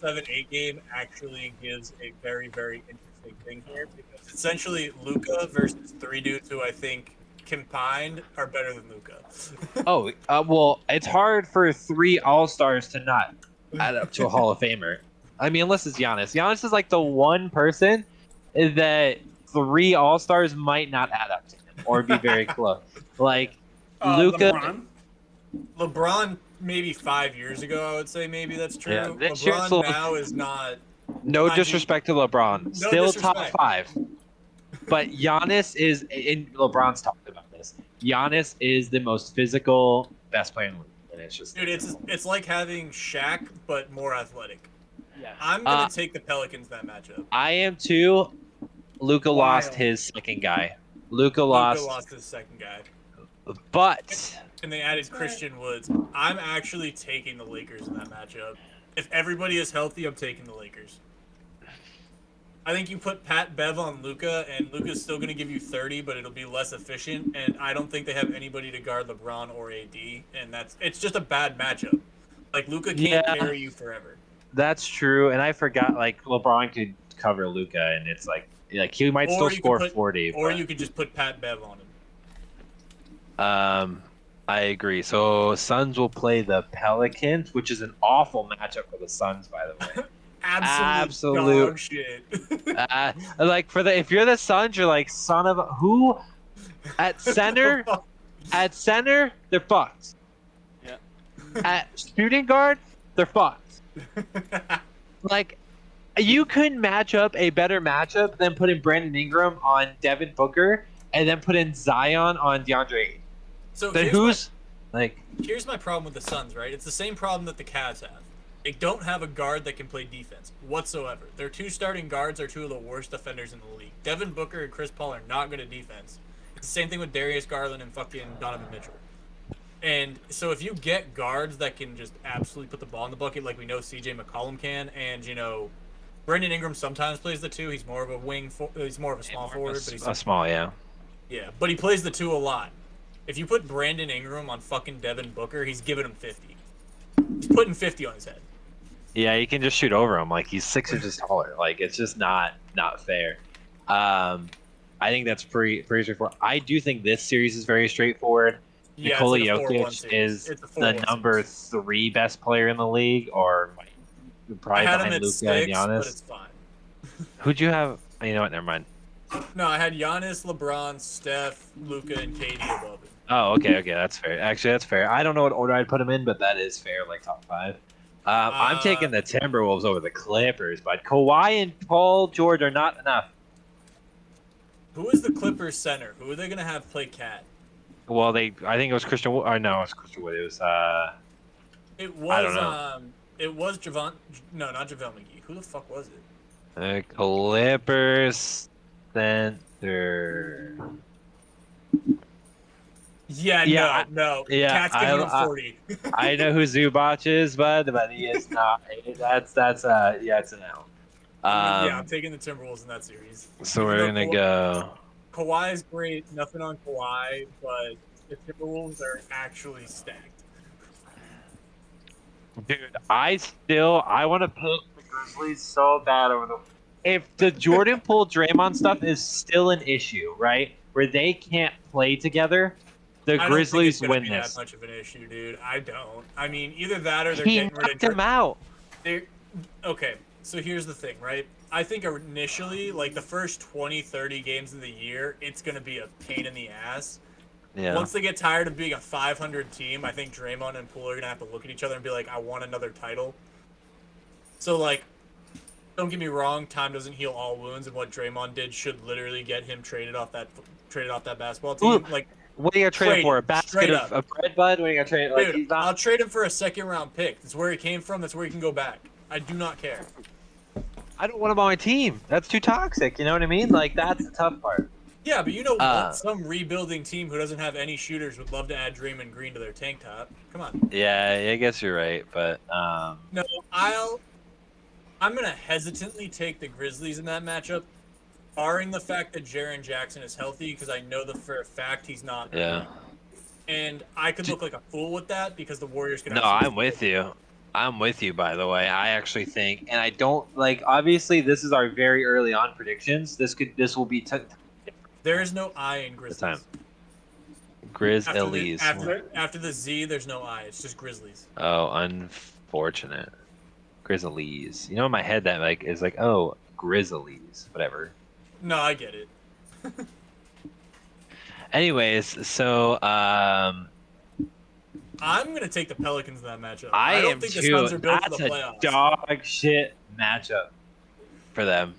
7-8 game actually gives a very, very interesting thing here because essentially Luka versus 3 dudes who I think combined are better than Luka. Oh, well, it's hard for 3 All-Stars to not add up to a Hall of Famer. I mean, unless it's Giannis. Giannis is like the one person that 3 All-Stars might not add up to him or be very close. Like, Luka. LeBron, maybe 5 years ago, I would say maybe that's true. Yeah, this year's LeBron little- now is not. No I mean, disrespect to LeBron. no Still top disrespect. 5. But Giannis is, and LeBron's talked about this, Giannis is the most physical, best player in the league. And it's just, Dude, it's like having Shaq but more athletic. Yes. I'm gonna take the Pelicans that matchup. I am too. Luka lost Wild. his second guy. Luka Luka lost, lost his second guy. but and they added That's right. Christian Woods. I'm actually taking the Lakers in that matchup. If everybody is healthy, I'm taking the Lakers. I think you put Pat Bev on Luka, and Luka's still going to give you 30, but it'll be less efficient. And I don't think they have anybody to guard LeBron or AD, and it's just a bad matchup. Like Luka can't Yeah. carry you forever. That's true, and I forgot like LeBron could cover Luka, and it's like he might Or still you could score put- 40. Or but, you could just put Pat Bev on him. I agree. So Suns will play the Pelicans, which is an awful matchup for the Suns, by the way. Absolute dog shit. Like if you're the Suns, you're like son of a, who at center. At center, they're fucked. Yeah. At shooting guard, they're fucked. Like, you couldn't match up a better matchup than putting Brandon Ingram on Devin Booker and then put in Zion on DeAndre Ayton. So Then here's my problem with the Suns, right? It's the same problem that the Cavs have. They don't have a guard that can play defense whatsoever. Their two starting guards are two of the worst defenders in the league. Devin Booker and Chris Paul are not good at defense. It's the same thing with Darius Garland and fucking Donovan Mitchell. And so if you get guards that can just absolutely put the ball in the bucket like we know CJ McCollum can, and Brandon Ingram sometimes plays the two. He's more of a he's more of a small forward, but he's a small, yeah. yeah, but he plays the two a lot. If you put Brandon Ingram on fucking Devin Booker, he's giving him 50. He's putting 50 on his head. Yeah, you can just shoot over him. Like, he's 6 inches taller. Like, it's just not fair. I think that's pretty straightforward. I do think this series is very straightforward. Yeah, Nikola it's like a 4-1 Jokic series. is It's a the 4-1 number series. 3 best player in the league, or probably I had him behind at Luka 6, and but Giannis. it's fine. Who'd you have? You know what? Never mind. No, I had Giannis, LeBron, Steph, Luka, and KD above it. Oh, okay, that's fair. Actually, that's fair. I don't know what order I'd put him in, but that is fair, like top 5. I'm taking the Timberwolves over the Clippers, but Kawhi and Paul George are not enough. Who is the Clippers center? Who are they gonna have play Cat? Well, I think it was Christian Wood. Or no, it was Christian Wood. It was It was I don't know. It was Javon. No, not JaVale McGee. Who the fuck was it? the Clippers center. Yeah, Yeah, no. yeah, Cat's giving him I- 40. I know who Zubac is, but he is not. That's it's an L. Yeah, I'm taking the Timberwolves in that series. So we're Even though gonna go. Kawhi is great. Nothing on Kawhi, but the Timberwolves are actually stacked. Dude, I want to pick the Grizzlies so bad over the. If the Jordan Poole Draymond stuff is still an issue, right, where they can't play together, the I don't Grizzlies think it's gonna win be this. That much of an issue, dude. I don't. I mean, either that or they're He getting rid knocked of. him out. Okay, so here's the thing, right? I think initially, like the first 20, 30 games of the year, it's gonna be a pain in the ass. Yeah. Once they get tired of being a 500 team, I think Draymond and Poole are gonna have to look at each other and be like, "I want another title." So like, don't get me wrong, time doesn't heal all wounds, and what Draymond did should literally get him traded off that basketball team. Ooh, Like, What are you gonna trade Trade him for? A him, basket straight of up. a bread bud? What are you gonna trade? Like, dude, he's I'll not. trade him for a second-round pick. That's where he came from. That's where he can go back. I do not care. I don't want him on my team. That's too toxic. You know what I mean? Like, that's the tough part. Yeah, but you know Uh, what? Some rebuilding team who doesn't have any shooters would love to add Draymond Green to their tank top. Come on. Yeah, I guess you're right, but No, I'm gonna hesitantly take the Grizzlies in that matchup, barring the fact that Jaren Jackson is healthy, because I know for a fact he's not. yeah. And I could look like a fool with that because the Warriors could. No, absolutely- I'm with you. I'm with you, by the way. I actually think, and I don't like. Obviously, this is our very early on predictions. This will be There is no I in the Grizzlies. time. Grizzlies. After the Z, there's no I. It's just Grizzlies. Oh, unfortunate. Grizzlies. You know, in my head that is like, oh, Grizzlies, whatever. No, I get it. Anyways, so I'm gonna take the Pelicans in that matchup. I don't am think the too. Suns are built for That's the a playoffs. dog shit matchup for them.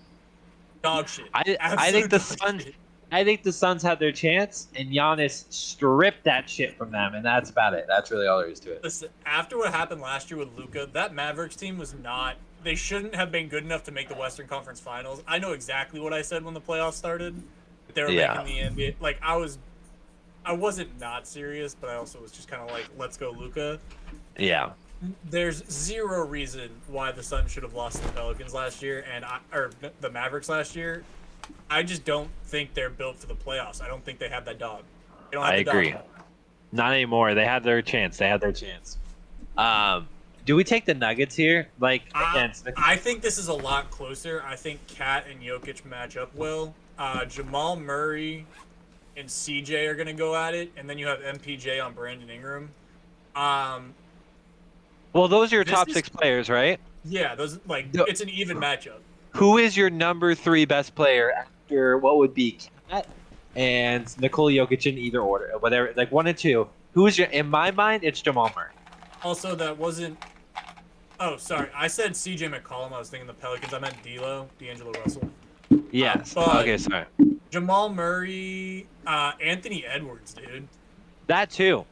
Dog shit. I think Absolute the dog Suns. shit. I think the Suns had their chance, and Giannis stripped that shit from them, and that's about it. That's really all there is to it. Listen, after what happened last year with Luka, that Mavericks team was not. They shouldn't have been good enough to make the Western Conference Finals. I know exactly what I said when the playoffs started. That they were Yeah. making the NBA. Like I was I wasn't not serious, but I also was just kind of like, let's go, Luca. Yeah. There's zero reason why the Suns should have lost to the Pelicans last year, or the Mavericks last year. I just don't think they're built for the playoffs. I don't think they have that dog. They don't have I the agree. dog. Not anymore. They had their chance. Do we take the Nuggets here? Like against the I think this is a lot closer. I think Kat and Jokic match up well. Jamal Murray and CJ are going to go at it, and then you have MPJ on Brandon Ingram. Well, those are your This top is- 6 players, right? Yeah, those No. it's an even matchup. Who is your number 3 best player after what would be Kat and Nikola Jokic in either order, whatever, like 1 and 2? Who is your? In my mind, it's Jamal Murray. Also, that wasn't. Oh, sorry. I said CJ McCollum. I was thinking the Pelicans. I meant D'Angelo Russell. Yes. but- Okay, sorry. Jamal Murray, Anthony Edwards, dude. That too.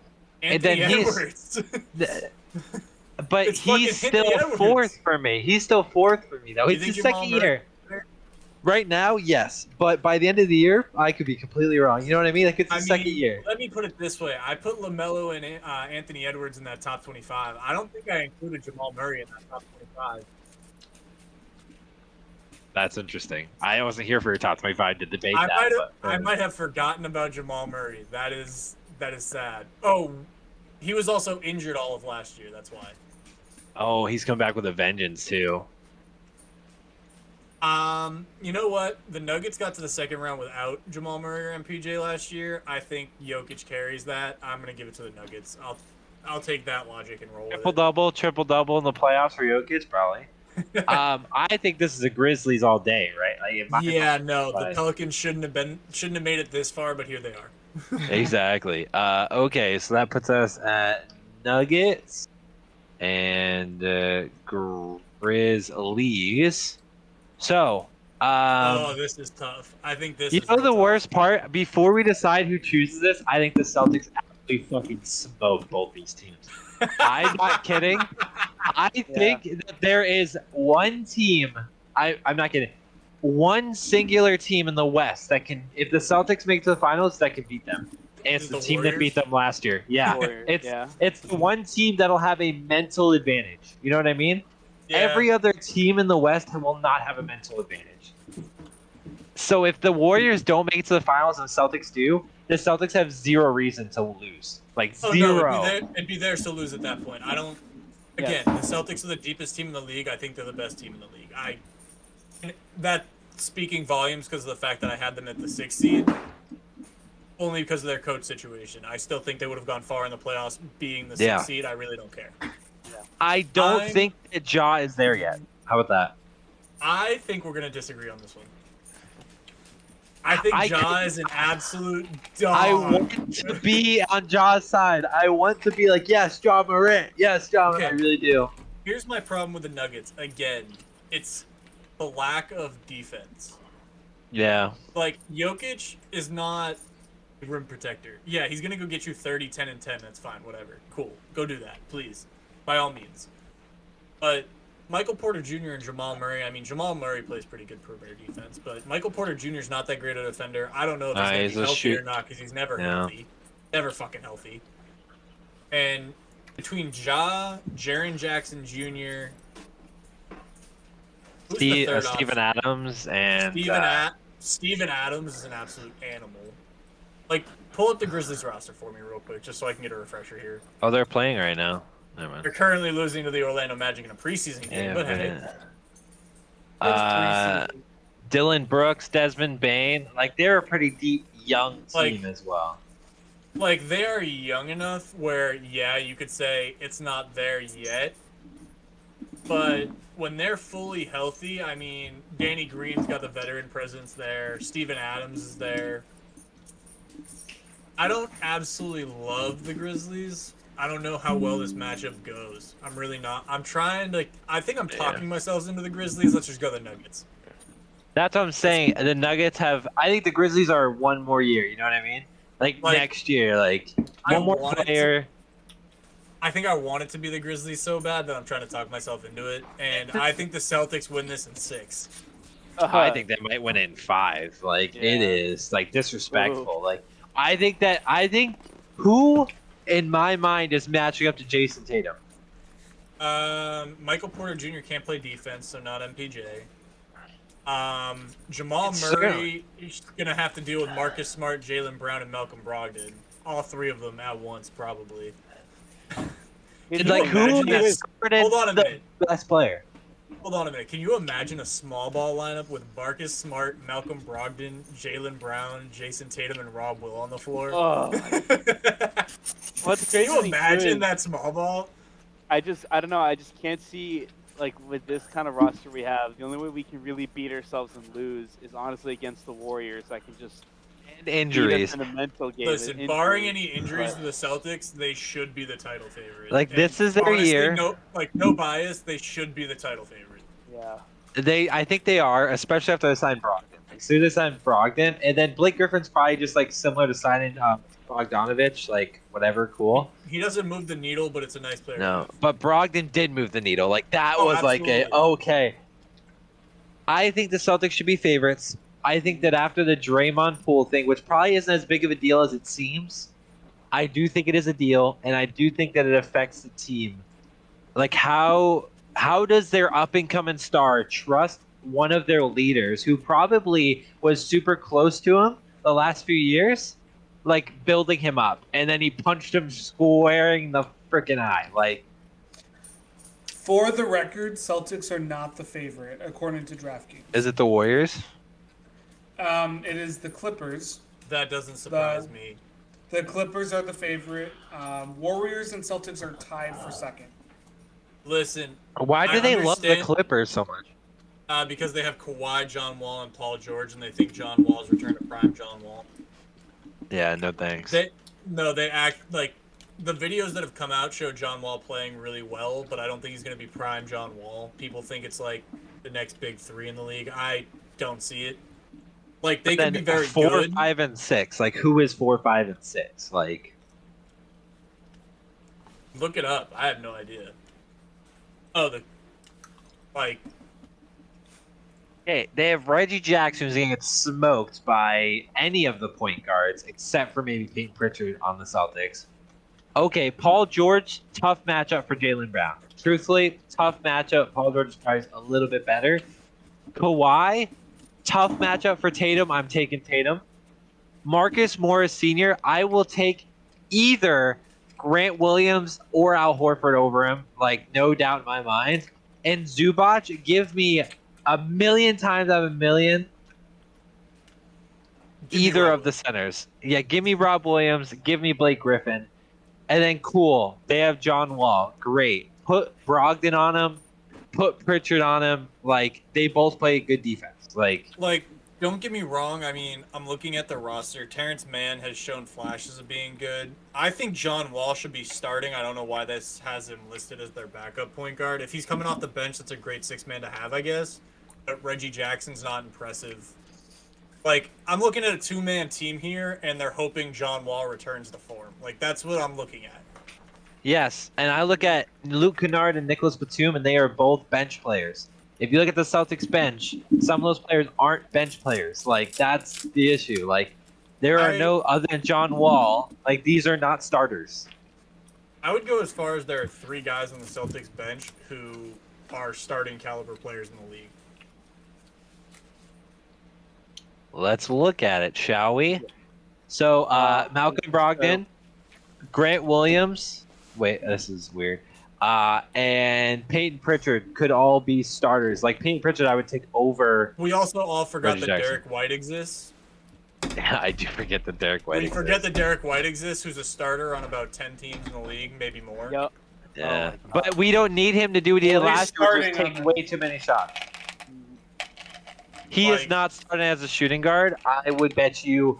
And Anthony then he's- Edwards. But It's fucking he's Anthony still Edwards. 4th for me. He's still 4th for me, though. You It's think his Jamal second Murray- year. Right now, yes. But by the end of the year, I could be completely wrong. You know what I mean? Like, it's his second year. Let me put it this way. I put LaMelo and Anthony Edwards in that top 25. I don't think I included Jamal Murray in that top 25. That's interesting. I wasn't here for your top 25 to debate I that. I might have forgotten about Jamal Murray. That is sad. Oh, he was also injured all of last year. That's why. Oh, he's come back with a vengeance, too. You know what? The Nuggets got to the second round without Jamal Murray or MPJ last year. I think Jokic carries that. I'm gonna give it to the Nuggets. I'll take that logic and roll with it. Triple-double in the playoffs for Jokic, probably. I think this is a Grizzlies all day, right? Like, in my Yeah, mind. no, the But- Pelicans shouldn't have made it this far, but here they are. Exactly. Okay, so that puts us at Nuggets and Grizzlies. So, Oh, this is tough. I think this. you is know real the tough. worst part? Before we decide who chooses this, I think the Celtics absolutely fucking smoke both these teams. I'm not kidding. I think that there is one team. I'm not kidding. One singular team in the West that can, if the Celtics make it to the finals, that can beat them. And it's Is the the team that beat Warriors? them last year. Yeah, Warriors, yeah. it's the one team that'll have a mental advantage. You know what I mean? Yeah. Every other team in the West will not have a mental advantage. So if the Warriors don't make it to the finals and the Celtics do, the Celtics have zero reason to lose. Like Oh, zero. no, it'd be theirs to lose at that point. I don't. Again, the Celtics are the deepest team in the league. I think they're the best team in the league. That speaking volumes because of the fact that I had them at the 6th seed, only because of their coach situation. I still think they would have gone far in the playoffs, being the 6th Yeah. seed. I really don't care. I don't I'm- think that Ja is there yet. How about that? I think we're gonna disagree on this one. I think I Ja is an absolute dog. I want to be on Ja's side. I want to be like, yes, Ja Morant. Yes, Ja Morant. Okay. I really do. Here's my problem with the Nuggets. Again, it's the lack of defense. Yeah. Like, Jokic is not a rim protector. Yeah, he's going to go get you 30, 10, and 10. That's fine. Whatever. Cool. Go do that, please. By all means. But Michael Porter Jr. and Jamal Murray, I mean, Jamal Murray plays pretty good perimeter defense, but Michael Porter Jr. is not that great a defender. I don't know if he's Nah, going he's to be a healthy shoot- or not because he's never Yeah. healthy. Never fucking healthy. And between Ja, Jaren Jackson Jr., who's the third Steven option? Adams and Steven Adams is an absolute animal. Like, pull up the Grizzlies roster for me real quick, just so I can get a refresher here. oh, they're playing right now. Never mind. They're currently losing to the Orlando Magic in a preseason game, Yeah, but hey, man. it's preseason. Dylan Brooks, Desmond Bain, like they're a pretty deep young team Like- as well. Like, they are young enough where, yeah, you could say it's not there yet, but when they're fully healthy, I mean, Danny Green's got the veteran presence there, Steven Adams is there. I don't absolutely love the Grizzlies. I don't know how well this matchup goes. I'm really not. I'm trying to. I think I'm talking myself into the Grizzlies. Let's just go the Nuggets. That's what I'm saying. The Nuggets have. I think the Grizzlies are one more year. You know what I mean? Like next year, like I one more want it to- player. I think I want it to be the Grizzlies so bad that I'm trying to talk myself into it, and I think the Celtics win this in 6. I think they might win it in 5. Like Yeah. it is like disrespectful. Like I think who in my mind is matching up to Jason Tatum. Michael Porter Jr. can't play defense, so not MPJ. Jamal It's Murray is gonna have to deal with Marcus Smart, Jaylen Brown, and Malcolm Brogdon. All three of them at once, probably. Can Like you who imagine is this? Hold on a the minute. best player? Hold on a minute. Can you imagine a small ball lineup with Marcus Smart, Malcolm Brogdon, Jaylen Brown, Jason Tatum, and Rob Will on the floor? Oh, what's Can you crazy imagine is that small ball? I don't know. I just can't see, like, with this kind of roster we have, the only way we can really beat ourselves and lose is honestly against the Warriors. I can just And beat injuries. us in a mental game. Listen, and barring any injuries but- to the Celtics, they should be the title favorite. Like, this is their honestly, year. No bias, they should be the title favorite. Yeah. I think they are, especially after they signed Brogdon. Like, soon as they signed Brogdon, and then Blake Griffin's probably just like similar to signing Bogdanovich, like whatever, cool. He doesn't move the needle, but it's a nice player. No, but Brogdon did move the needle. Like that Oh, was like a absolutely. okay. I think the Celtics should be favorites. I think that after the Draymond Poole thing, which probably isn't as big of a deal as it seems, I do think it is a deal, and I do think that it affects the team. Like how does their up and coming star trust one of their leaders who probably was super close to him the last few years, like building him up, and then he punched him squaring the freaking eye, like. For the record, Celtics are not the favorite according to DraftKings. Is it the Warriors? It is the Clippers. That doesn't surprise me. The Clippers are the favorite. Warriors and Celtics are tied for second. Listen, Why do I they love the understand- Clippers so much? because they have Kawhi, John Wall, and Paul George, and they think John Wall's returned to prime John Wall. Yeah, no thanks. They act like the videos that have come out show John Wall playing really well, but I don't think he's going to be prime John Wall. People think it's like the next big three in the league. I don't see it. Like they could be very 4, good. 5, and 6. Like who is 4, 5, and 6? Like Look it up. I have no idea. Oh, okay, they have Reggie Jackson who's gonna get smoked by any of the point guards except for maybe Peyton Pritchard on the Celtics. Okay, Paul George, tough matchup for Jaylen Brown. Truthfully, tough matchup. Paul George is probably a little bit better. Kawhi, tough matchup for Tatum. I'm taking Tatum. Marcus Morris Sr., I will take either Grant Williams or Al Horford over him, like no doubt in my mind. And Zubac, give me a million times out of a million Give me either Rob of the centers. Yeah, give me Rob Williams, give me Blake Griffin. And then cool, they have John Wall. Great. Put Brogdon on him, put Pritchard on him. Like they both play good defense. Like don't get me wrong. I mean, I'm looking at the roster. Terrence Mann has shown flashes of being good. I think John Wall should be starting. I don't know why this has him listed as their backup point guard. If he's coming off the bench, that's a great six-man to have, I guess. But Reggie Jackson's not impressive. Like, I'm looking at a two-man team here, and they're hoping John Wall returns to form. Like, that's what I'm looking at. yes, and I look at Luke Kennard and Nicholas Batum, and they are both bench players. If you look at the Celtics bench, some of those players aren't bench players. Like that's the issue. Like there are no other than John Wall. Like these are not starters. I would go as far as there are 3 guys on the Celtics bench who are starting caliber players in the league. Let's look at it, shall we? So Malcolm Brogdon, Grant Williams. Wait, this is weird. And Peyton Pritchard could all be starters. Like Peyton Pritchard, I would take over. We also all forgot Reggie that Jackson. Derek White exists. I do forget that Derek White. We forget exists. that Derek White exists, who's a starter on about 10 teams in the league, maybe more. Yep. Yeah, Oh, but we don't need him to do what he did Well, he's last year, which is starting take on way too many shots. He is Like- not starting as a shooting guard. I will bet you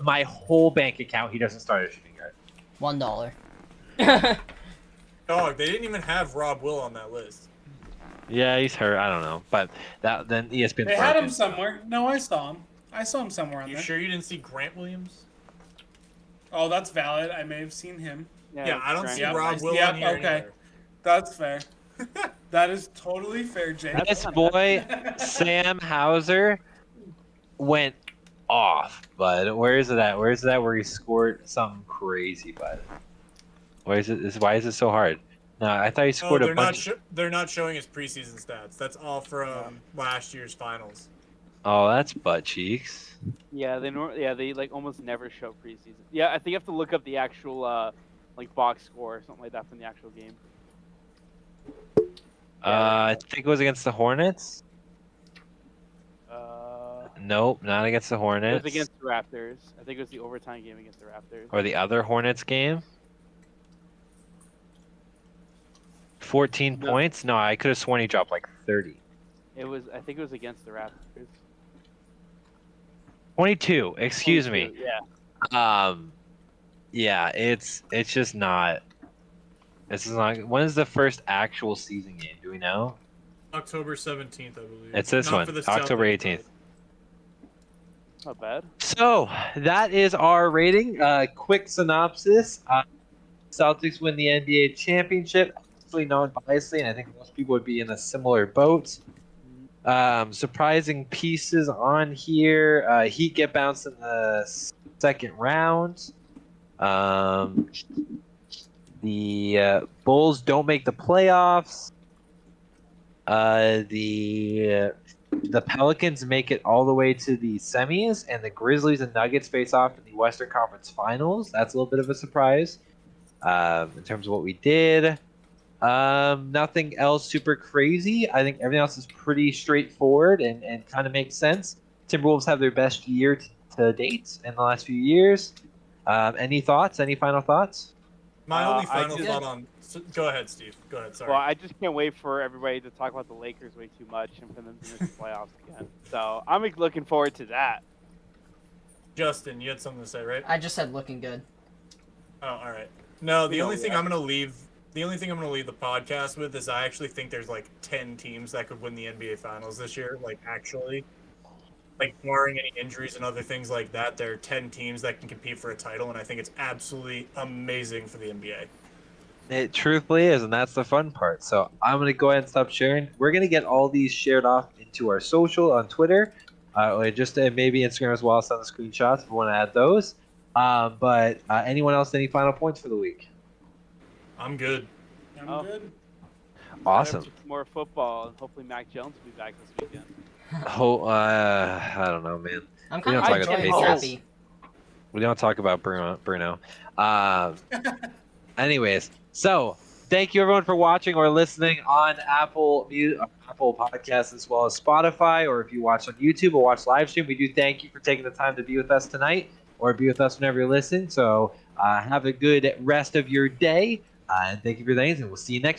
my whole bank account he doesn't start as a shooting guard. $1. Dog, they didn't even have Rob Will on that list. Yeah, he's hurt. I don't know, but that then ESPN. They had him somewhere. No, I saw him. I saw him somewhere on You there. sure you didn't see Grant Williams? Oh, that's valid. I may have seen him. Yeah, I don't Grant. see Yep, Rob I- Will yep, on here okay. anywhere. That's fair. That is totally fair, Jake. This boy Sam Hauser went off, but where is it at? Where is it at where he scored something crazy, bud? Why is it so hard? No, I thought he Oh, scored a they're not. bunch. They're not showing his preseason stats. That's all from last year's finals. Oh, that's butt cheeks. Yeah, they like almost never show preseason. Yeah, I think you have to look up the actual like box score or something like that from the actual game. I think it was against the Hornets. Nope, not against the It Hornets. was against the Raptors. I think it was the overtime game against the Raptors. Or the other Hornets game. 14 No. points? No, I could have sworn he dropped like 30. I think it was against the Raptors. 22. Excuse 22, me. Yeah. Yeah, it's just not. This is not. When is the first actual season game? Do we know? October 17th, I believe. It's this Not one, for the October Celtics, 18th. Not bad. So that is our rating. Quick synopsis: Celtics win the NBA championship. Absolutely non-biasly, and I think most people would be in a similar boat. Surprising pieces on here. Heat get bounced in the second round. The Bulls don't make the playoffs. The Pelicans make it all the way to the semis, and the Grizzlies and Nuggets face off in the Western Conference Finals. That's a little bit of a surprise in terms of what we did. Nothing else super crazy. I think everything else is pretty straightforward and kind of makes sense. Timberwolves have their best year to date in the last few years. Any thoughts? Any final thoughts? My only I final just- thought on. Go ahead, Steve. Go ahead. Sorry. Well, I just can't wait for everybody to talk about the Lakers way too much and for them to miss the playoffs again. So I'm looking forward to that. Justin, you had something to say, right? I just said looking good. Oh, all right. No, the We only know thing that. I'm gonna leave. The only thing I'm gonna leave the podcast with is I actually think there's like 10 teams that could win the NBA Finals this year. Like actually, like barring any injuries and other things like that, there are 10 teams that can compete for a title, and I think it's absolutely amazing for the NBA. It truthfully is, and that's the fun part. So I'm gonna go ahead and stop sharing. We're gonna get all these shared off into our social on Twitter, or just maybe Instagram as well. Send the screenshots if we want to add those. But anyone else? Any final points for the week? I'm good. I'm Oh. good. Awesome. More football, and hopefully Mac Jones will be back this weekend. I don't know, man. I'm We kind don't of talk about the Patriots. happy. We don't talk about Bruno. Anyways, so thank you everyone for watching or listening on Apple Podcasts as well as Spotify, or if you watch on YouTube or watch live stream. We do thank you for taking the time to be with us tonight, or be with us whenever you're listening. So have a good rest of your day, and thank you for things, and we'll see you next